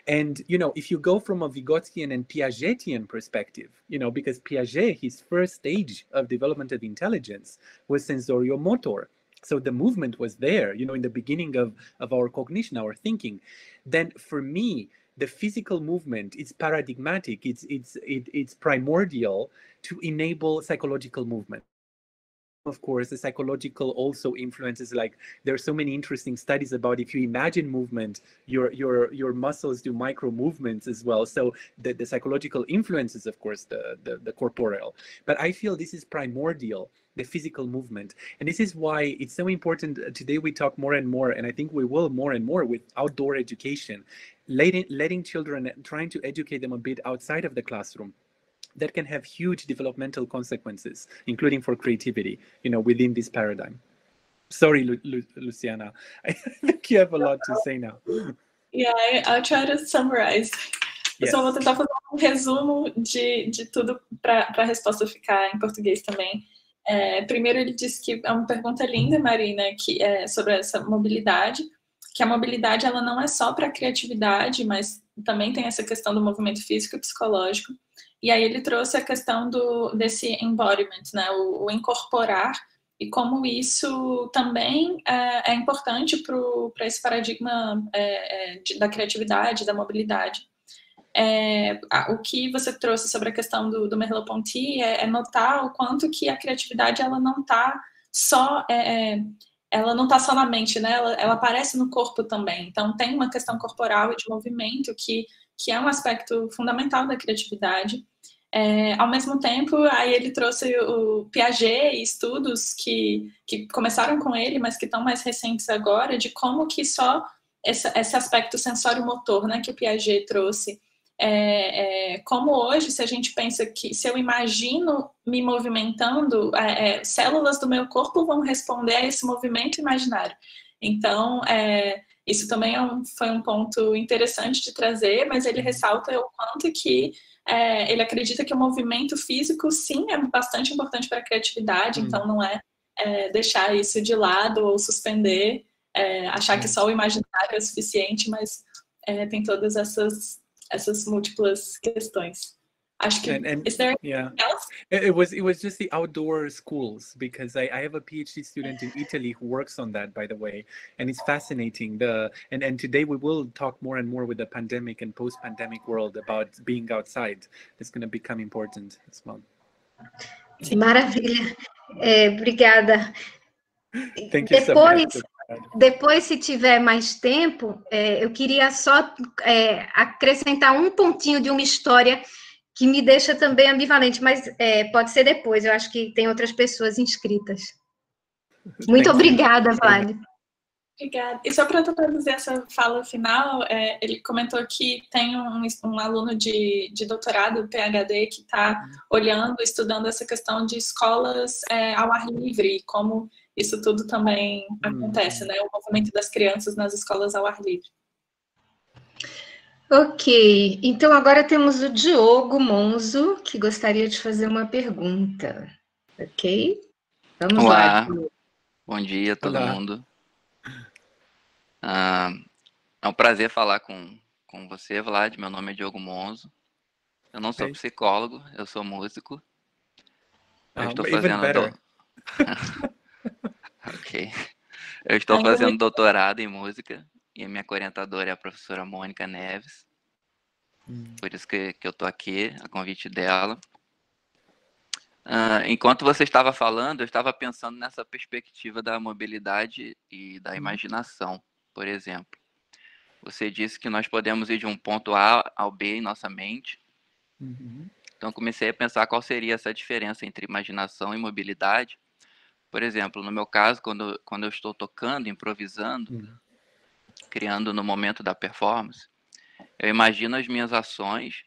And, if you go from a Vygotskian and Piagetian perspective, because Piaget, his first stage of development of intelligence was sensoriomotor. So the movement was there, in the beginning of our cognition, our thinking. Then for me, the physical movement is paradigmatic. It's primordial to enable psychological movement. Of course, the psychological also influences, like there are so many interesting studies about if you imagine movement, your muscles do micro movements as well. So the psychological influences, of course, the corporeal. But I feel this is primordial, the physical movement. And this is why it's so important. Today we talk more and more, and I think we will more and more with outdoor education, letting children, trying to educate them a bit outside of the classroom. That can have huge developmental consequences, including for creativity, within this paradigm. Sorry, Luciana. I think you have a lot to say now. Yeah, I'll try to summarize. Yes. Eu só vou tentar fazer um resumo de tudo para a resposta ficar em português também. Primeiro, ele disse que é uma pergunta linda, Marina, que é sobre essa mobilidade, que a mobilidade ela não é só para a criatividade, mas também tem essa questão do movimento físico e psicológico. E aí ele trouxe a questão desse embodiment, né, o incorporar, e como isso também é importante para esse paradigma da criatividade, da mobilidade. O que você trouxe sobre a questão do Merleau-Ponty é notar o quanto que a criatividade ela não está só na mente, né? Ela aparece no corpo também. Então tem uma questão corporal e de movimento que é um aspecto fundamental da criatividade. Ao mesmo tempo, aí ele trouxe o Piaget e estudos que começaram com ele, mas que estão mais recentes agora, de como que só esse aspecto sensório-motor, né, que o Piaget trouxe, como hoje, se a gente pensa que se eu imagino me movimentando, células do meu corpo vão responder a esse movimento imaginário. Então, isso também foi um ponto interessante de trazer, mas ele ressalta o quanto que ele acredita que o movimento físico, sim, é bastante importante para a criatividade, então não é deixar isso de lado ou suspender, achar que só o imaginário é suficiente, mas tem todas essas múltiplas questões. Acho que is there anything else? It was just the outdoor schools, because I have a PhD student in Italy who works on that, by the way, and it's fascinating. And today we will talk more and more with the pandemic and post-pandemic world about being outside. It's going to become important as well. Maravilha. Obrigada. Thank you so much. Depois, se tiver mais tempo, eu queria só acrescentar um pontinho de uma história que me deixa também ambivalente, mas pode ser depois, eu acho que tem outras pessoas inscritas. Muito obrigada, Vlad. Obrigada. E só para traduzir essa fala final, ele comentou que tem um aluno de doutorado, PhD, que está olhando, estudando essa questão de escolas ao ar livre, e como isso tudo também acontece, né? O movimento das crianças nas escolas ao ar livre. Ok, então agora temos o Diogo Monzo, que gostaria de fazer uma pergunta. Ok? Vamos lá. Bom dia a todo mundo. É um prazer falar com você, Vlad. Meu nome é Diogo Monzo. Eu não sou psicólogo, eu sou músico. Eu estou fazendo... Ok. Eu estou fazendo doutorado em música. E a minha orientadora é a professora Mônica Neves. Por isso que eu estou aqui, a convite dela. Enquanto você estava falando, eu estava pensando nessa perspectiva da mobilidade e da imaginação, por exemplo. Você disse que nós podemos ir de um ponto A ao B em nossa mente. Então, comecei a pensar qual seria essa diferença entre imaginação e mobilidade. Por exemplo, no meu caso, quando eu estou tocando, improvisando, criando no momento da performance, eu imagino as minhas ações,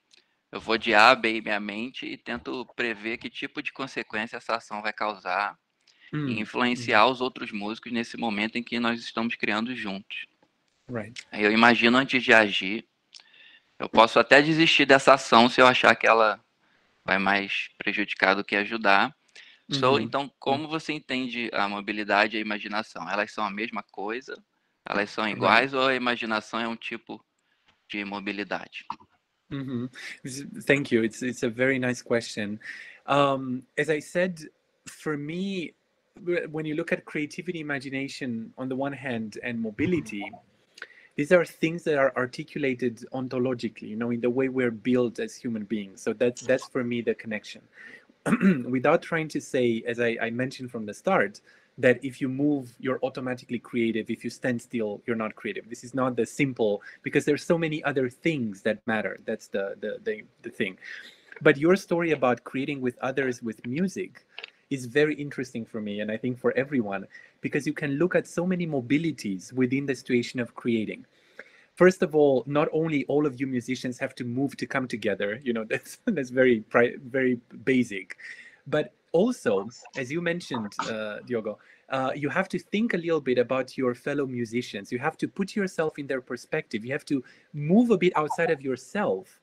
eu vou de A a B em minha mente e tento prever que tipo de consequência essa ação vai causar e influenciar os outros músicos nesse momento em que nós estamos criando juntos. Aí eu imagino antes de agir, eu posso até desistir dessa ação se eu achar que ela vai mais prejudicar do que ajudar. Então, como você entende a mobilidade e a imaginação? Elas são a mesma coisa? Elas são iguais ou a imaginação é um tipo de mobilidade? Thank you. It's a very nice question. As I said, for me, when you look at creativity, imagination on the one hand, and mobility, these are things that are articulated ontologically, in the way we're built as human beings. So that's for me the connection. Without trying to say, as I mentioned from the start, that if you move, you're automatically creative. If you stand still, you're not creative. This is not the simple, because there's so many other things that matter. That's the thing. But your story about creating with others with music is very interesting for me, and I think for everyone, because you can look at so many mobilities within the situation of creating. First of all, not only all of you musicians have to move to come together, that's very basic, but also, as you mentioned, Diogo, you have to think a little bit about your fellow musicians. You have to put yourself in their perspective. You have to move a bit outside of yourself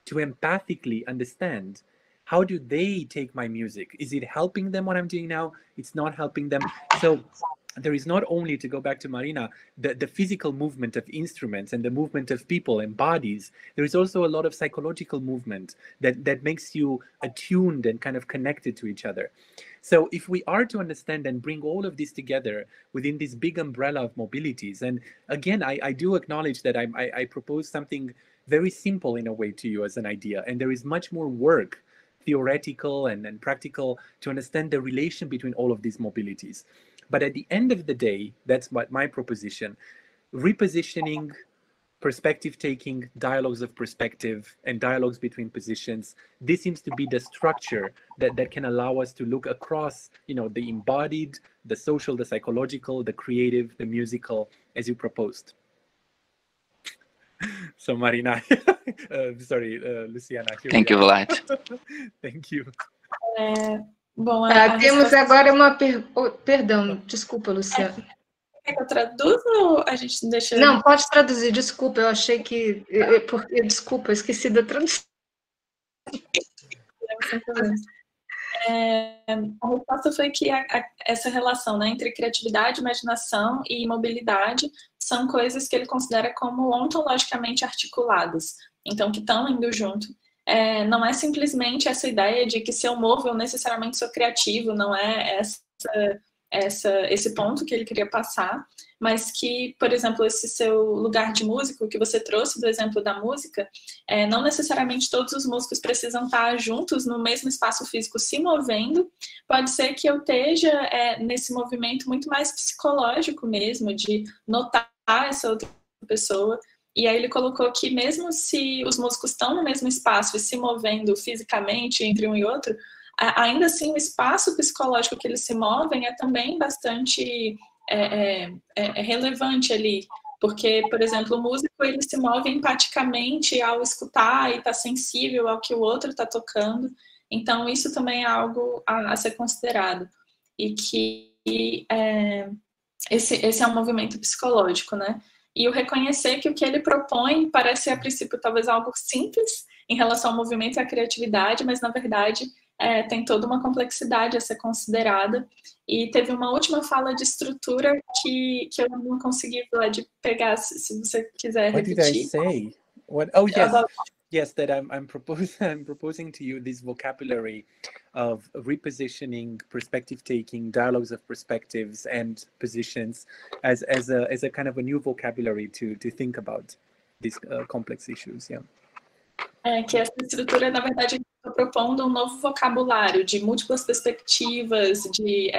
to empathically understand, how do they take my music? Is it helping them what I'm doing now? It's not helping them. So there is not only, to go back to Marina, the physical movement of instruments and the movement of people and bodies. There is also a lot of psychological movement that makes you attuned and kind of connected to each other. So if we are to understand and bring all of this together within this big umbrella of mobilities, and again, I do acknowledge that I propose something very simple in a way to you as an idea, and there is much more work, theoretical and practical, to understand the relation between all of these mobilities. But at the end of the day, that's my proposition, repositioning, perspective taking, dialogues of perspective, and dialogues between positions, this seems to be the structure that can allow us to look across, the embodied, the social, the psychological, the creative, the musical, as you proposed. So Marina, sorry, Luciana. Thank you, Vlad. Thank you. Bom, temos agora uma pergunta. Perdão, desculpa, Luciana. Quer que eu traduza ou a gente deixa... Não, pode traduzir, desculpa, eu achei que... Desculpa, eu esqueci da tradução. A resposta foi que essa relação, né, entre criatividade, imaginação e mobilidade são coisas que ele considera como ontologicamente articuladas, então que estão indo junto. Não é simplesmente essa ideia de que se eu movo eu necessariamente sou criativo, não é esse ponto que ele queria passar, mas que, por exemplo, esse seu lugar de músico que você trouxe do exemplo da música, não necessariamente todos os músicos precisam estar juntos no mesmo espaço físico se movendo, pode ser que eu esteja nesse movimento muito mais psicológico mesmo, de notar essa outra pessoa. E aí ele colocou que mesmo se os músicos estão no mesmo espaço e se movendo fisicamente entre um e outro, ainda assim o espaço psicológico que eles se movem é também bastante relevante ali, porque, por exemplo, o músico ele se move empaticamente ao escutar e está sensível ao que o outro está tocando, então isso também é algo a ser considerado, e que esse é um movimento psicológico, né? E o reconhecer que o que ele propõe parece, a princípio, talvez algo simples em relação ao movimento e à criatividade, mas, na verdade, tem toda uma complexidade a ser considerada. E teve uma última fala de estrutura que eu não consegui de pegar, se você quiser repetir. What did I say? Oh, yes. Yes, that I'm proposing to you this vocabulary of repositioning, perspective taking, dialogues of perspectives and positions as a kind of a new vocabulary to think about these complex issues. Yeah. Que essa estrutura, na verdade, está propondo um novo vocabulário de múltiplas perspectivas, de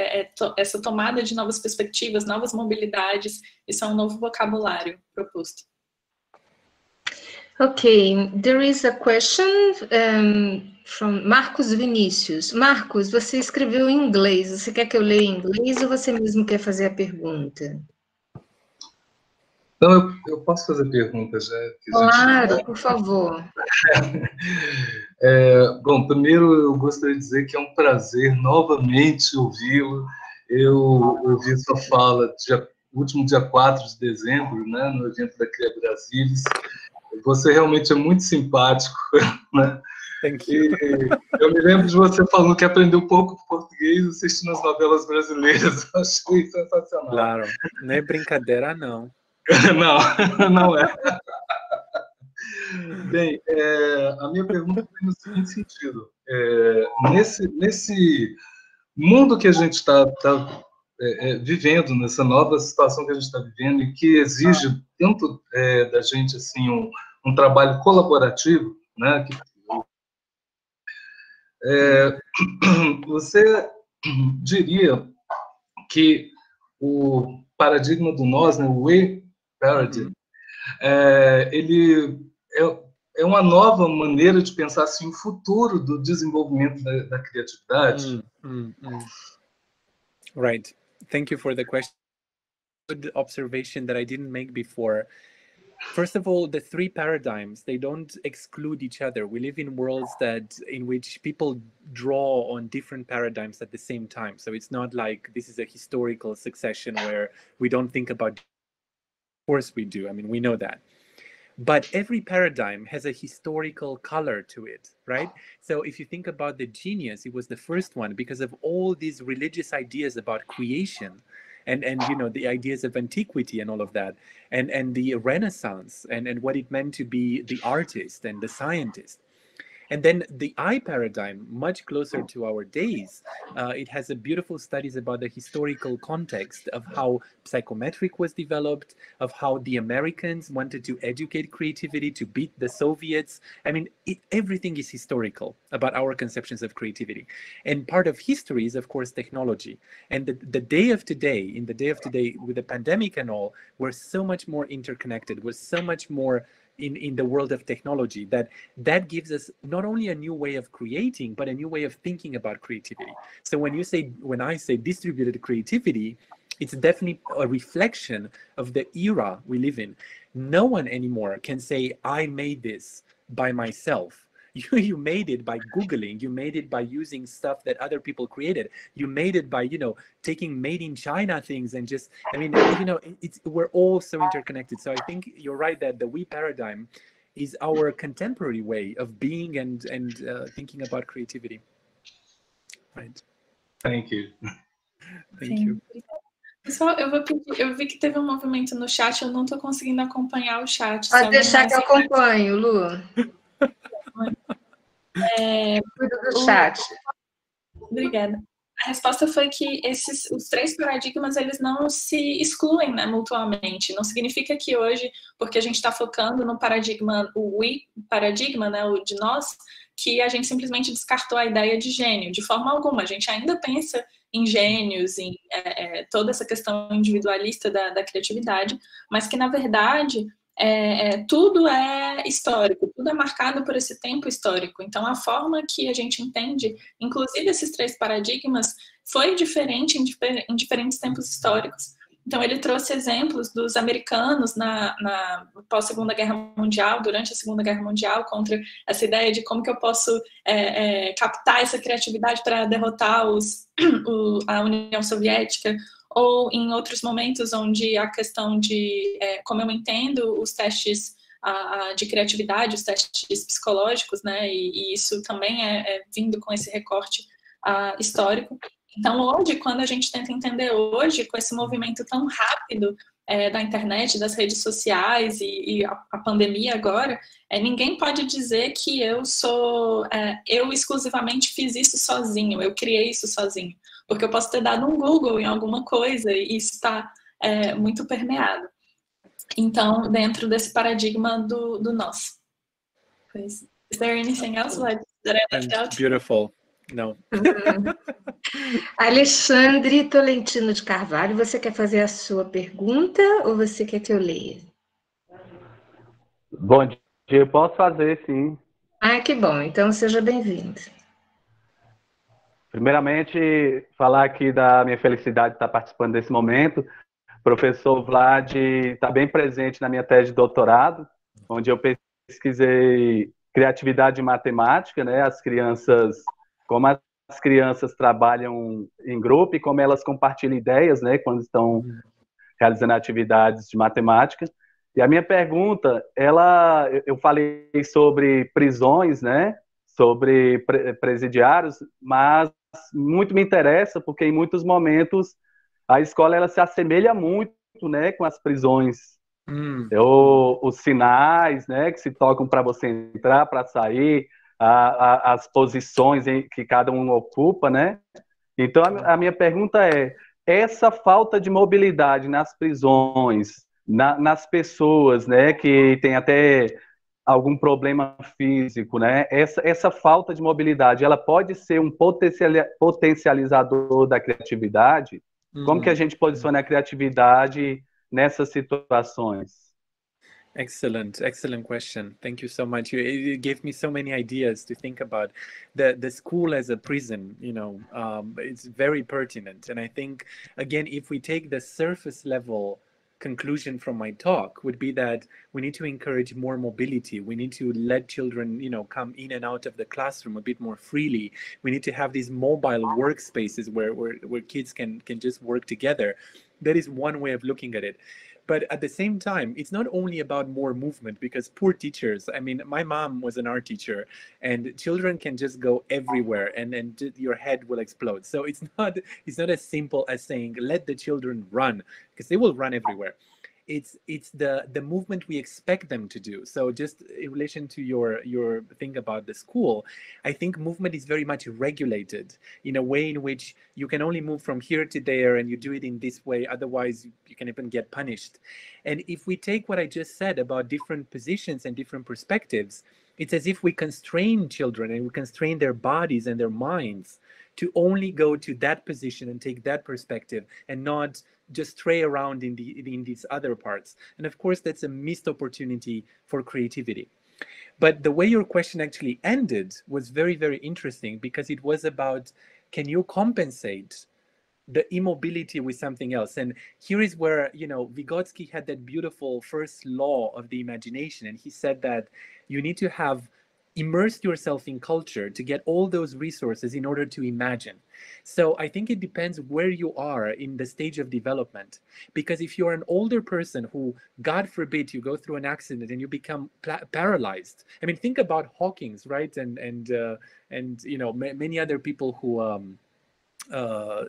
essa tomada de novas perspectivas, novas mobilidades. Isso é um novo vocabulário proposto. Okay, there is a question from Marcos Vinícius. Marcos, você escreveu em inglês. Você quer que eu leia em inglês ou você mesmo quer fazer a pergunta? Então, eu posso fazer perguntas, né? Claro, por favor. Bom, primeiro eu gostaria de dizer que é um prazer novamente ouvi-lo. Eu ouvi sua fala último dia 4 de dezembro, né, no evento da Cria Brasilis. Você realmente é muito simpático, né? E eu me lembro de você falando que aprendeu um pouco português assistindo as novelas brasileiras. Eu achei sensacional. Claro, não é brincadeira, não. Não é. Bem, a minha pergunta tem no seguinte sentido. Nesse mundo que a gente está vivendo, nessa nova situação que a gente está vivendo e que exige dentro da gente assim, um trabalho colaborativo, né? Você diria que o paradigma do nós, né, o we paradigm, ele é uma nova maneira de pensar assim, o futuro do desenvolvimento da criatividade? Right. Thank you for the question. Good observation that I didn't make before. First of all, the three paradigms, they don't exclude each other. We live in worlds in which people draw on different paradigms at the same time. So it's not like this is a historical succession where we don't think about. Of course we do. I mean, we know that. But every paradigm has a historical color to it, right? So if you think about the genius, it was the first one because of all these religious ideas about creation. And you know, the ideas of antiquity and all of that, and the Renaissance and what it meant to be the artist and the scientist. And then the I paradigm, much closer to our days, it has a beautiful studies about the historical context of how psychometric was developed, of how the Americans wanted to educate creativity to beat the Soviets. I mean, everything is historical about our conceptions of creativity. And part of history is, of course, technology. And the day of today, in the day of today, with the pandemic and all, we're so much more interconnected. We're so much more in the world of technology that gives us not only a new way of creating, but a new way of thinking about creativity. So when I say distributed creativity, it's definitely a reflection of the era we live in. No one anymore can say, I made this by myself. You made it by Googling, you made it by using stuff that other people created. You made it by, you know, taking made in China things and just, I mean, you know, we're all so interconnected. So I think you're right that the we paradigm is our contemporary way of being and thinking about creativity. Right. Thank you. Thank you. Pessoal, eu vi que teve um movimento no chat, eu não estou conseguindo acompanhar o chat. Pode deixar que eu acompanho, Lu. Cuida do chat. Obrigada. A resposta foi que os 3 paradigmas, eles não se excluem, né, mutuamente. Não significa que hoje, porque a gente está focando no paradigma, o we paradigma, né, o de nós, que a gente simplesmente descartou a ideia de gênio. De forma alguma, a gente ainda pensa em gênios, em toda essa questão individualista da criatividade, mas que, na verdade, tudo é histórico, tudo é marcado por esse tempo histórico. Então, a forma que a gente entende, inclusive esses 3 paradigmas, foi diferente em diferentes tempos históricos. Então, ele trouxe exemplos dos americanos na pós-Segunda Guerra Mundial, durante a Segunda Guerra Mundial, contra essa ideia de como que eu posso captar essa criatividade para derrotar a União Soviética, ou em outros momentos onde a questão de como eu entendo os testes de criatividade, os testes psicológicos, né, e isso também é vindo com esse recorte histórico. Então, hoje, quando a gente tenta entender hoje, com esse movimento tão rápido da internet, das redes sociais e a pandemia agora, ninguém pode dizer que eu exclusivamente fiz isso sozinho, eu criei isso sozinho. Porque eu posso ter dado um Google em alguma coisa e isso está muito permeado. Então, dentro desse paradigma do nós. Is there anything else that I left out? Beautiful. Não. Alexandre Tolentino de Carvalho, você quer fazer a sua pergunta ou você quer que eu leia? Bom dia, eu posso fazer, sim. Ah, que bom. Então, seja bem-vindo. Primeiramente, falar aqui da minha felicidade de estar participando desse momento. O professor Vlad está bem presente na minha tese de doutorado, onde eu pesquisei criatividade e matemática, né? Como as crianças trabalham em grupo e como elas compartilham ideias, né? Quando estão realizando atividades de matemática. E a minha pergunta, eu falei sobre prisões, né? Sobre presidiários, mas muito me interessa porque em muitos momentos a escola ela se assemelha muito, né, com as prisões. Os sinais, né, que se tocam para você entrar, para sair, as posições que cada um ocupa, né? Então a minha pergunta essa falta de mobilidade nas prisões, nas pessoas, né, que tem até algum problema físico, né? Essa falta de mobilidade, ela pode ser um potencializador da criatividade? Como que a gente posiciona a criatividade nessas situações? Excellent question. Thank you so much. It gave me so many ideas to think about. The school as a prison, it's very pertinent. And I think, again, if we take the surface level conclusion from my talk would be that we need to encourage more mobility. We need to let children, come in and out of the classroom a bit more freely. We need to have these mobile workspaces where kids can just work together. That is one way of looking at it. But at the same time, it's not only about more movement, because poor teachers, I mean, my mom was an art teacher, and children can just go everywhere and your head will explode. So it's not as simple as saying, let the children run, because they will run everywhere. It's the movement we expect them to do. So just in relation to your thing about the school, I think movement is very much regulated in a way in which you can only move from here to there, and you do it in this way. Otherwise, you can even get punished. And if we take what I just said about different positions and different perspectives, it's as if we constrain children and we constrain their bodies and their minds to only go to that position and take that perspective and not just stray around in these other parts. And of course, that's a missed opportunity for creativity. But the way your question actually ended was very, very interesting, because it was about, can you compensate the immobility with something else? And here is where, Vygotsky had that beautiful first law of the imagination. And he said that you need to have immerse yourself in culture to get all those resources in order to imagine. So I think it depends where you are in the stage of development. Because if you're an older person who, God forbid, you go through an accident and you become paralyzed. I mean, think about Hawkins, right? And you know, many other people who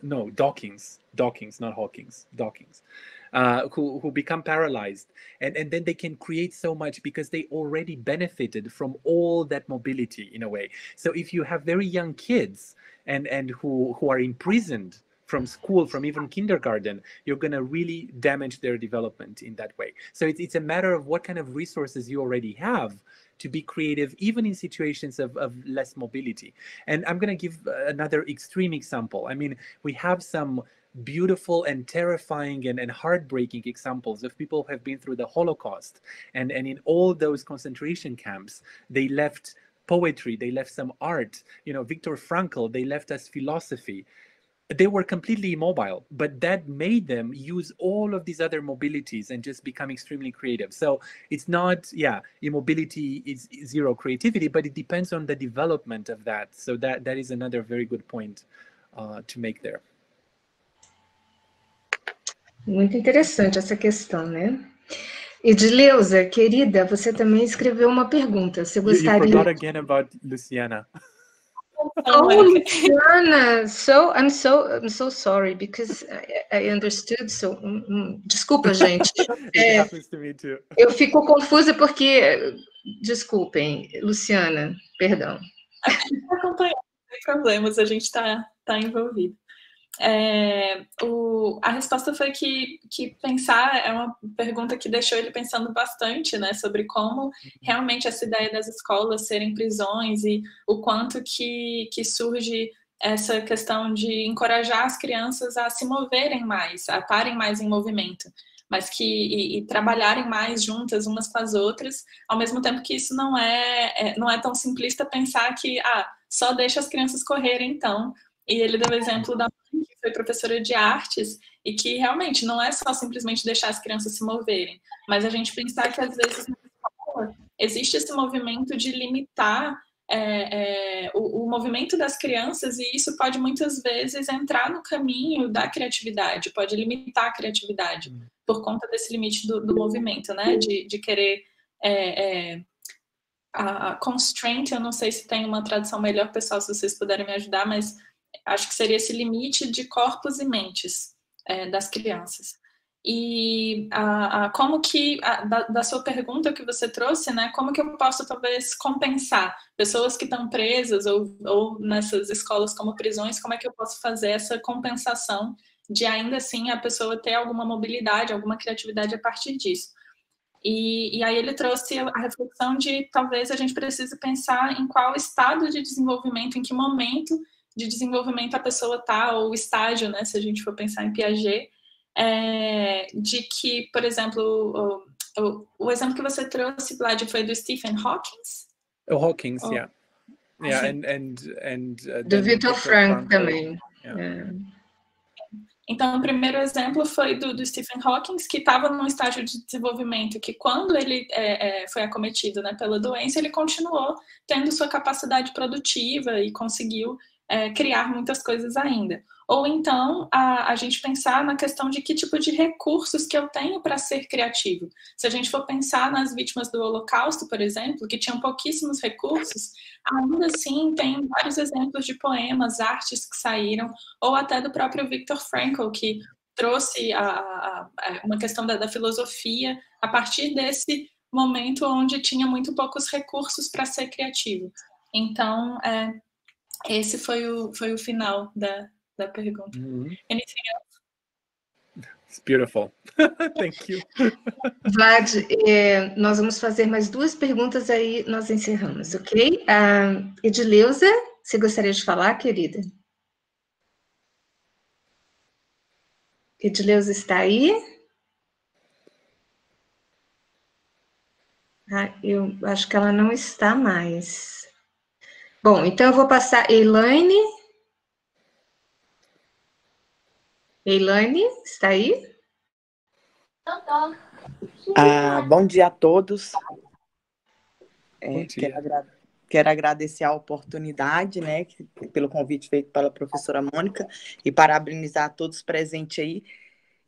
no, Dawkins, not Hawkins, Dawkins, who become paralyzed, and then they can create so much because they already benefited from all that mobility in a way. So if you have very young kids and who are imprisoned from school, from even kindergarten, you're going to really damage their development in that way. So it's a matter of what kind of resources you already have to be creative, even in situations of less mobility. And I'm going to give another extreme example. I mean, we have some beautiful and terrifying and heartbreaking examples of people who have been through the Holocaust. And in all those concentration camps, they left poetry, they left some art. You know, Viktor Frankl, they left us philosophy. They were completely immobile, but that made them use all of these other mobilities and just become extremely creative. So it's not, yeah, immobility is zero creativity, but it depends on the development of that. So that is another very good point to make there. Muito interessante essa questão, né? Edileuza, querida, você também escreveu uma pergunta. Você gostaria... You forgot again about Luciana. Oh, Luciana, I'm so sorry because I understood. So, desculpa, gente. It happens to me too. Eu fico confusa porque, desculpem, Luciana, perdão. A gente está acompanhando, não tem problemas, a gente está envolvido. A resposta foi que pensar é uma pergunta que deixou ele pensando bastante, né, sobre como realmente essa ideia das escolas serem prisões e o quanto que surge essa questão de encorajar as crianças a se moverem mais, a estarem mais em movimento, mas e trabalharem mais juntas umas com as outras, ao mesmo tempo que isso não é tão simplista pensar que só deixa as crianças correrem então. E ele deu o exemplo da mãe, que foi professora de artes, e que realmente não é só simplesmente deixar as crianças se moverem, mas a gente pensar que às vezes na escola existe esse movimento de limitar o movimento das crianças, e isso pode muitas vezes entrar no caminho da criatividade, pode limitar a criatividade, por conta desse limite do movimento, né? De querer... a constraint, eu não sei se tem uma tradução melhor, pessoal, se vocês puderem me ajudar, mas acho que seria esse limite de corpos e mentes das crianças. E como que, da sua pergunta que você trouxe, né, como que eu posso talvez compensar pessoas que estão presas ou nessas escolas como prisões, como é que eu posso fazer essa compensação de ainda assim a pessoa ter alguma mobilidade, alguma criatividade a partir disso. E aí ele trouxe a reflexão de talvez a gente precise pensar em qual estado de desenvolvimento, em que momento de desenvolvimento a pessoa está, ou estágio, né, se a gente for pensar em Piaget, de que, por exemplo, o exemplo que você trouxe, Vlad, foi do Stephen Hawking? Hawking, yeah. Yeah, and do Viktor Frankl também. Yeah. Então, o primeiro exemplo foi do Stephen Hawking, que estava num estágio de desenvolvimento que, quando ele foi acometido, né, pela doença, ele continuou tendo sua capacidade produtiva e conseguiu criar muitas coisas ainda. Ou então, a gente pensar na questão de que tipo de recursos que eu tenho para ser criativo. Se a gente for pensar nas vítimas do Holocausto, por exemplo, que tinham pouquíssimos recursos, ainda assim tem vários exemplos de poemas, artes que saíram, ou até do próprio Viktor Frankl, que trouxe uma questão da filosofia a partir desse momento onde tinha muito poucos recursos para ser criativo. Então, esse foi o final da pergunta. Anything else? It's beautiful. Thank you. Vlad, nós vamos fazer mais 2 perguntas, aí nós encerramos, ok? Edileuza, você gostaria de falar, querida? Edileuza está aí? Eu acho que ela não está mais. Bom, então eu vou passar Elaine. Elaine, está aí? Bom dia a todos. Bom dia. quero agradecer a oportunidade, né, pelo convite feito pela professora Mônica, e parabenizar todos presentes aí.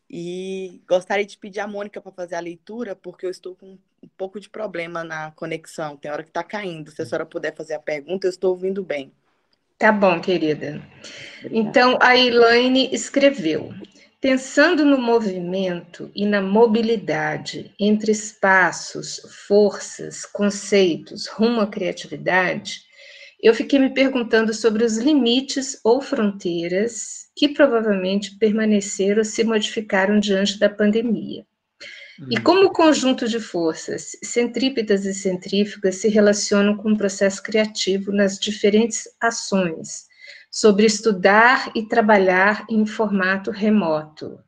E gostaria de pedir a Mônica para fazer a leitura, porque eu estou com um pouco de problema na conexão, tem hora que está caindo. Se a senhora puder fazer a pergunta, eu estou ouvindo bem. Tá bom, querida. Obrigada. Então, a Elaine escreveu: pensando no movimento e na mobilidade entre espaços, forças, conceitos, rumo à criatividade, eu fiquei me perguntando sobre os limites ou fronteiras que provavelmente permaneceram ou se modificaram diante da pandemia. E como o conjunto de forças centrípetas e centrífugas se relacionam com o processo criativo nas diferentes ações, sobre estudar e trabalhar em formato remoto,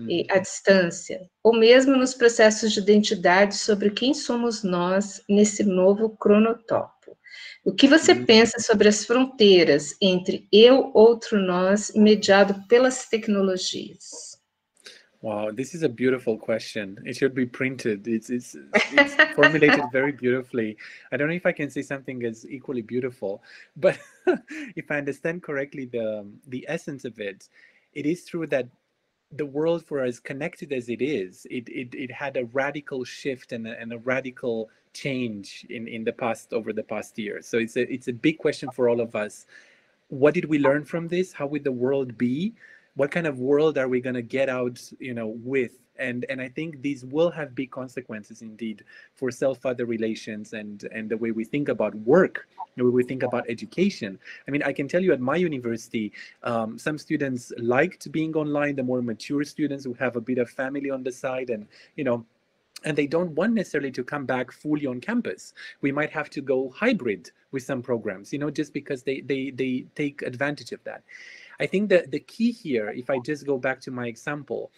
e à distância, ou mesmo nos processos de identidade sobre quem somos nós nesse novo cronotopo. O que você pensa sobre as fronteiras entre eu, outro, nós, mediado pelas tecnologias? Wow, this is a beautiful question. It should be printed. It's formulated very beautifully. I don't know if I can say something as equally beautiful, but if I understand correctly the essence of it, it is true that the world, for as connected as it is, it had a radical shift and a radical change in the past, over the past year. So it's a big question for all of us. What did we learn from this? How would the world be? What kind of world are we going to get out, with? And I think these will have big consequences indeed for self-other relations and the way we think about work, the way we think about education. I mean, I can tell you at my university, some students liked being online, the more mature students who have a bit of family on the side, and and they don't want necessarily to come back fully on campus. We might have to go hybrid with some programs, just because they take advantage of that. I think that the key here, if I just go back to my example,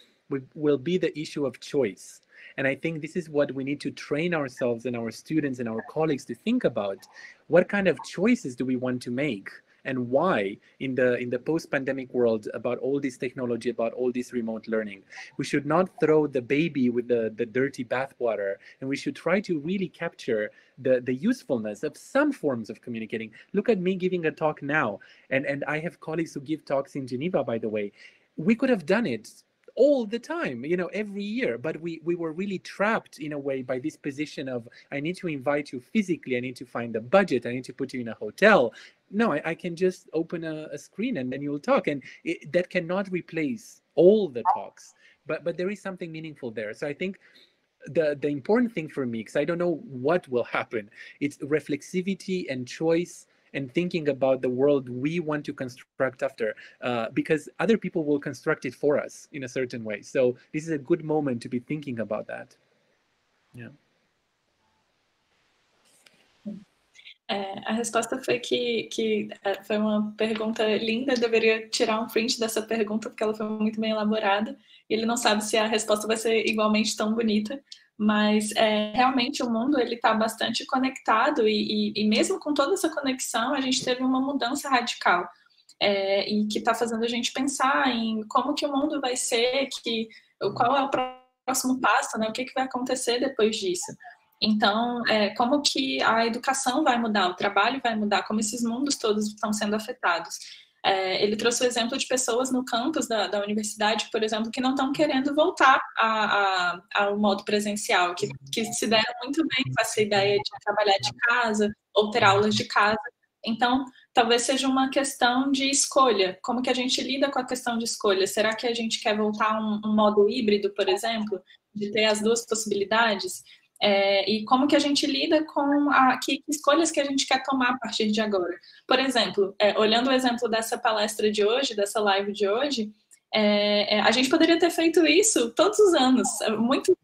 will be the issue of choice. And I think this is what we need to train ourselves and our students and our colleagues to think about. What kind of choices do we want to make? And why in the post-pandemic world, about all this technology, about all this remote learning? We should not throw the baby with the dirty bathwater, and we should try to really capture the usefulness of some forms of communicating. Look at me giving a talk now, and I have colleagues who give talks in Geneva, by the way. We could have done it all the time, every year, but we were really trapped in a way by this position of, I need to invite you physically, I need to find a budget, I need to put you in a hotel. No, I can just open a screen and then you'll talk, and that cannot replace all the talks, but there is something meaningful there. So I think the important thing for me, because I don't know what will happen, it's reflexivity and choice, and thinking about the world we want to construct after, because other people will construct it for us in a certain way. So this is a good moment to be thinking about that. Yeah. A resposta foi que foi uma pergunta linda, eu deveria tirar um print dessa pergunta, porque ela foi muito bem elaborada, e ele não sabe se a resposta vai ser igualmente tão bonita, mas realmente o mundo está bastante conectado, e mesmo com toda essa conexão, a gente teve uma mudança radical, e que está fazendo a gente pensar em como que o mundo vai ser, qual é o próximo passo, né? O que vai acontecer depois disso. Então, como que a educação vai mudar, o trabalho vai mudar, como esses mundos todos estão sendo afetados. Ele trouxe o exemplo de pessoas no campus da universidade, por exemplo, que não estão querendo voltar ao modo presencial, que se deram muito bem com essa ideia de trabalhar de casa ou ter aulas de casa. Então, talvez seja uma questão de escolha. Como que a gente lida com a questão de escolha? Será que a gente quer voltar a um modo híbrido, por exemplo, de ter as duas possibilidades? E como que a gente lida com que escolhas que a gente quer tomar a partir de agora. Por exemplo, olhando o exemplo dessa palestra de hoje, dessa live de hoje, a gente poderia ter feito isso todos os anos, muito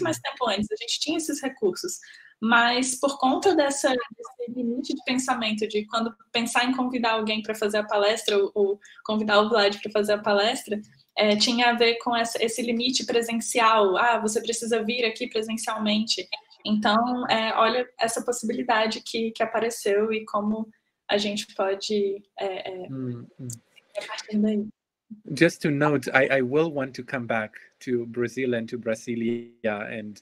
mais tempo antes, a gente tinha esses recursos, mas por conta desse limite de pensamento, de quando pensar em convidar alguém para fazer a palestra, ou convidar o Vlad para fazer a palestra, tinha a ver com esse limite presencial. Você precisa vir aqui presencialmente. Então, olha essa possibilidade que apareceu e como a gente pode a partir daí. Just to note, I will want to come back to Brazil and to Brasilia, and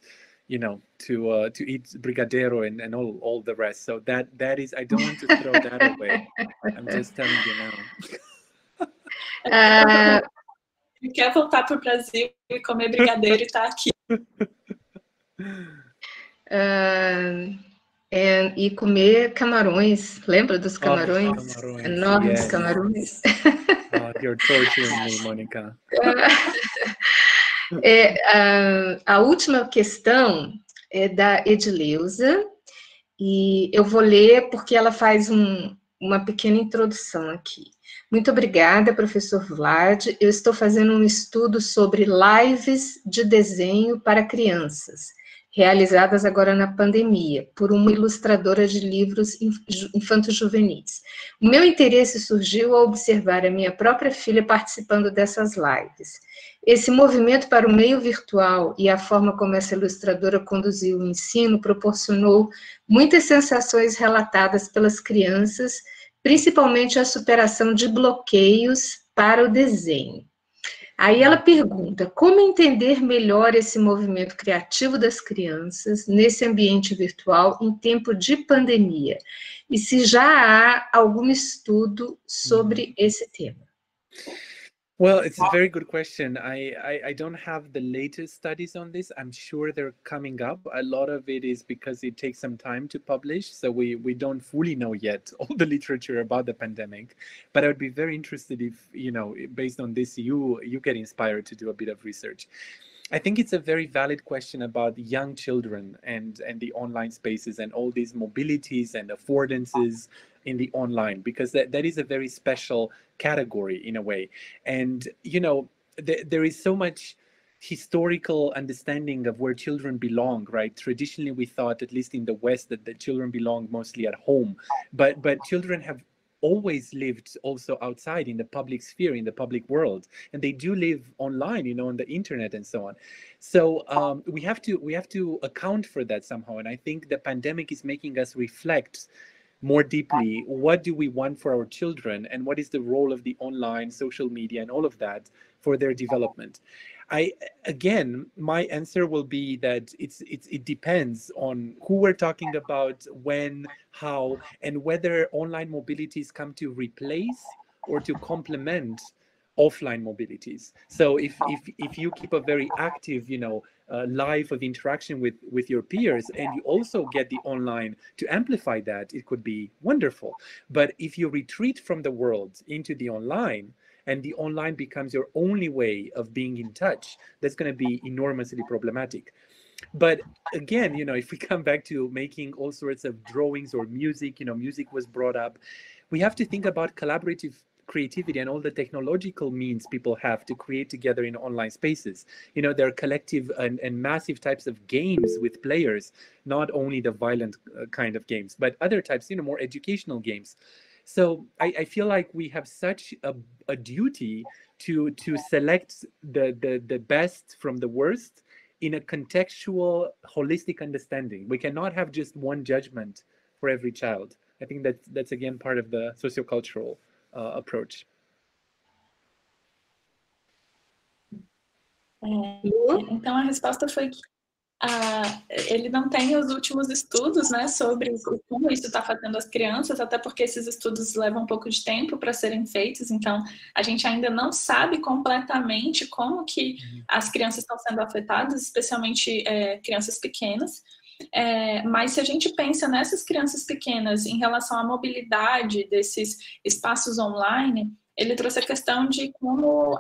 you know, to eat brigadeiro and all the rest. So that is, I don't want to throw that away. I'm just telling you now. Quer voltar para o Brasil e comer brigadeiro e tá aqui. E comer camarões. Lembra dos camarões? Camarões, Enormes yes. Camarões. You're torturing me, Mônica. A última questão é da Edileuza, e eu vou ler porque ela faz uma pequena introdução aqui. Muito obrigada, professor Vlad. Eu estou fazendo um estudo sobre lives de desenho para crianças, realizadas agora na pandemia, por uma ilustradora de livros infanto-juvenis. O meu interesse surgiu ao observar a minha própria filha participando dessas lives. Esse movimento para o meio virtual e a forma como essa ilustradora conduziu o ensino proporcionou muitas sensações relatadas pelas crianças, principalmente a superação de bloqueios para o desenho. Aí ela pergunta, como entender melhor esse movimento criativo das crianças nesse ambiente virtual em tempo de pandemia? E se já há algum estudo sobre esse tema? Well, it's a very good question. I don't have the latest studies on this. I'm sure they're coming up. A lot of it is because it takes some time to publish, so we don't fully know yet all the literature about the pandemic. But I would be very interested if, you know, based on this, you get inspired to do a bit of research. I think it's a very valid question about young children and the online spaces and all these mobilities and affordances in the online, because that is a very special category in a way. And, you know, there is so much historical understanding of where children belong, right? Traditionally, we thought, at least in the West, that the children belong mostly at home, but children have always lived also outside in the public sphere, in the public world, and they do live online, you know, on the internet and so on. So we have to account for that somehow. And I think the pandemic is making us reflect more deeply, what do we want for our children, and what is the role of the online, social media, and all of that for their development. Again, my answer will be that it depends on who we're talking about, when, how, and whether online mobilities come to replace or to complement offline mobilities. So if you keep a very active, you know, life of interaction with your peers, and you also get the online to amplify that, it could be wonderful. But if you retreat from the world into the online, and the online becomes your only way of being in touch, that's going to be enormously problematic. But again, you know, if we come back to making all sorts of drawings or music, you know, music was brought up, we have to think about collaborative creativity and all the technological means people have to create together in online spaces. You know, there are collective and massive types of games with players, not only the violent kind of games, but other types, you know, more educational games. So I feel like we have such a duty to select the best from the worst in a contextual, holistic understanding. We cannot have just one judgment for every child. I think that's again part of the sociocultural approach. Então a resposta foi que ele não tem os últimos estudos, né, sobre como isso está afetando as crianças, até porque esses estudos levam um pouco de tempo para serem feitos, então a gente ainda não sabe completamente como que as crianças estão sendo afetadas, especialmente crianças pequenas. Mas se a gente pensa nessas crianças pequenas em relação à mobilidade desses espaços online, ele trouxe a questão de como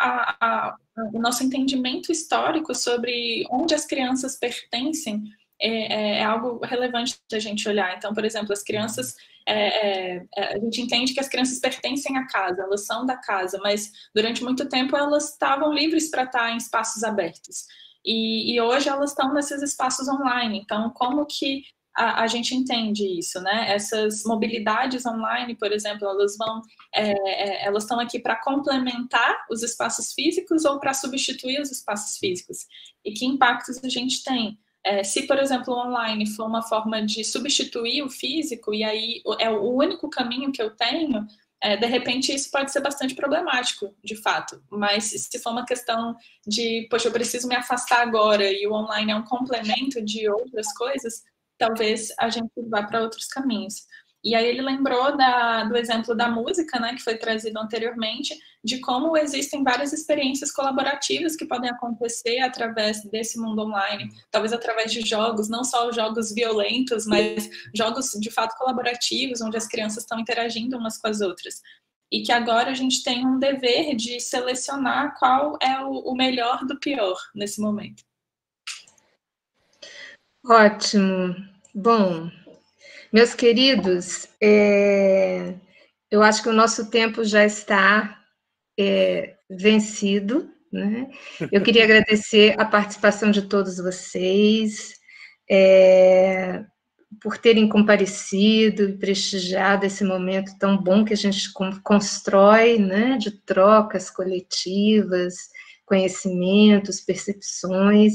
o nosso entendimento histórico sobre onde as crianças pertencem é algo relevante da gente olhar. Então, por exemplo, as crianças, a gente entende que as crianças pertencem à casa, elas são da casa, mas durante muito tempo elas estavam livres para estar em espaços abertos. E hoje elas estão nesses espaços online. Então, como que a gente entende isso, né? Essas mobilidades online, por exemplo, elas estão aqui para complementar os espaços físicos ou para substituir os espaços físicos? E que impactos a gente tem? Se, por exemplo, o online for uma forma de substituir o físico, e aí é o único caminho que eu tenho, de repente isso pode ser bastante problemático, de fato. Mas se for uma questão de, poxa, eu preciso me afastar agora e o online é um complemento de outras coisas, talvez a gente vá para outros caminhos. E aí ele lembrou do exemplo da música, né, que foi trazido anteriormente, de como existem várias experiências colaborativas que podem acontecer através desse mundo online, talvez através de jogos, não só jogos violentos, mas jogos de fato colaborativos, onde as crianças estão interagindo umas com as outras. E que agora a gente tem um dever de selecionar qual é o melhor do pior nesse momento. Ótimo. Bom, meus queridos, eu acho que o nosso tempo já está vencido, né? Eu queria agradecer a participação de todos vocês, por terem comparecido e prestigiado esse momento tão bom que a gente constrói, né, de trocas coletivas, conhecimentos, percepções.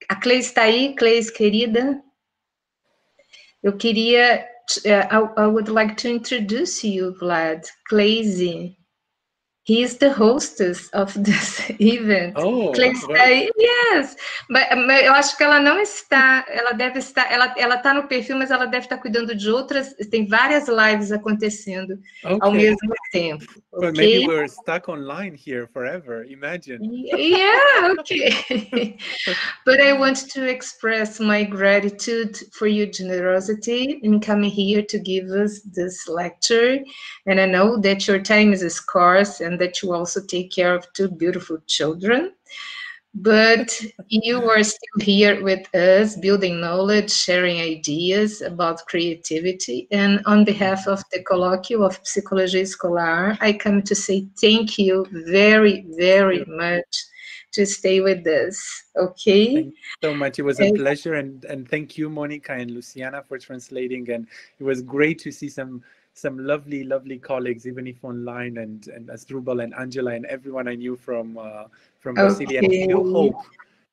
A Cleis está aí, Cleis, querida. Eu queria, I would like to introduce you, Vlad, Cleise. He is the hostess of this event. Oh, yes. Mas eu acho que ela não está, ela deve estar, ela está no perfil, mas ela deve estar cuidando de outras, tem várias lives acontecendo ao mesmo tempo. But maybe we're stuck online here forever, imagine. Yeah, okay. But I want to express my gratitude for your generosity in coming here to give us this lecture. And I know that your time is scarce and that you also take care of two beautiful children. But you are still here with us, building knowledge, sharing ideas about creativity. And on behalf of the Colloquio of Psicologia Escolar, I come to say thank you very, very much to stay with us, okay? Thank you so much. It was a pleasure. And thank you, Monica and Luciana, for translating. And it was great to see some lovely, lovely colleagues, even if online, and Asdrubal and Angela and everyone I knew from Brasilia. And I still hope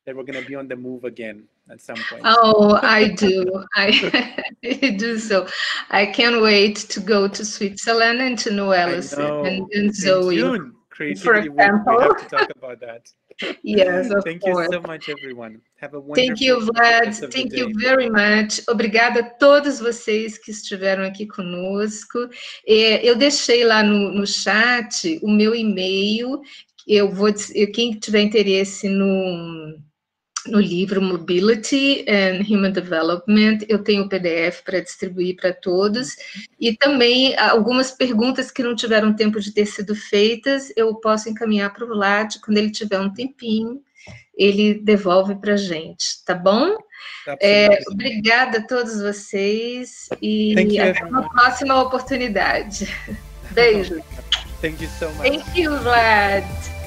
that we're going to be on the move again at some point. Oh, I do. I do so. I can't wait to go to Switzerland and to know Alison and Zoe. June, creativity week, we have to talk about that. Yes, of Thank course. you so much, everyone. Have a wonderful Thank you, Vlad. Thank you very much. Obrigada a todos vocês que estiveram aqui conosco. Eu deixei lá no chat o meu e-mail. Quem tiver interesse no livro Mobility and Human Development, eu tenho o PDF para distribuir para todos, e também algumas perguntas que não tiveram tempo de ter sido feitas, eu posso encaminhar para o Vlad, quando ele tiver um tempinho, ele devolve para a gente, tá bom? Obrigada a todos vocês, e até uma próxima oportunidade. Beijo. Thank you so much. Thank you, Vlad.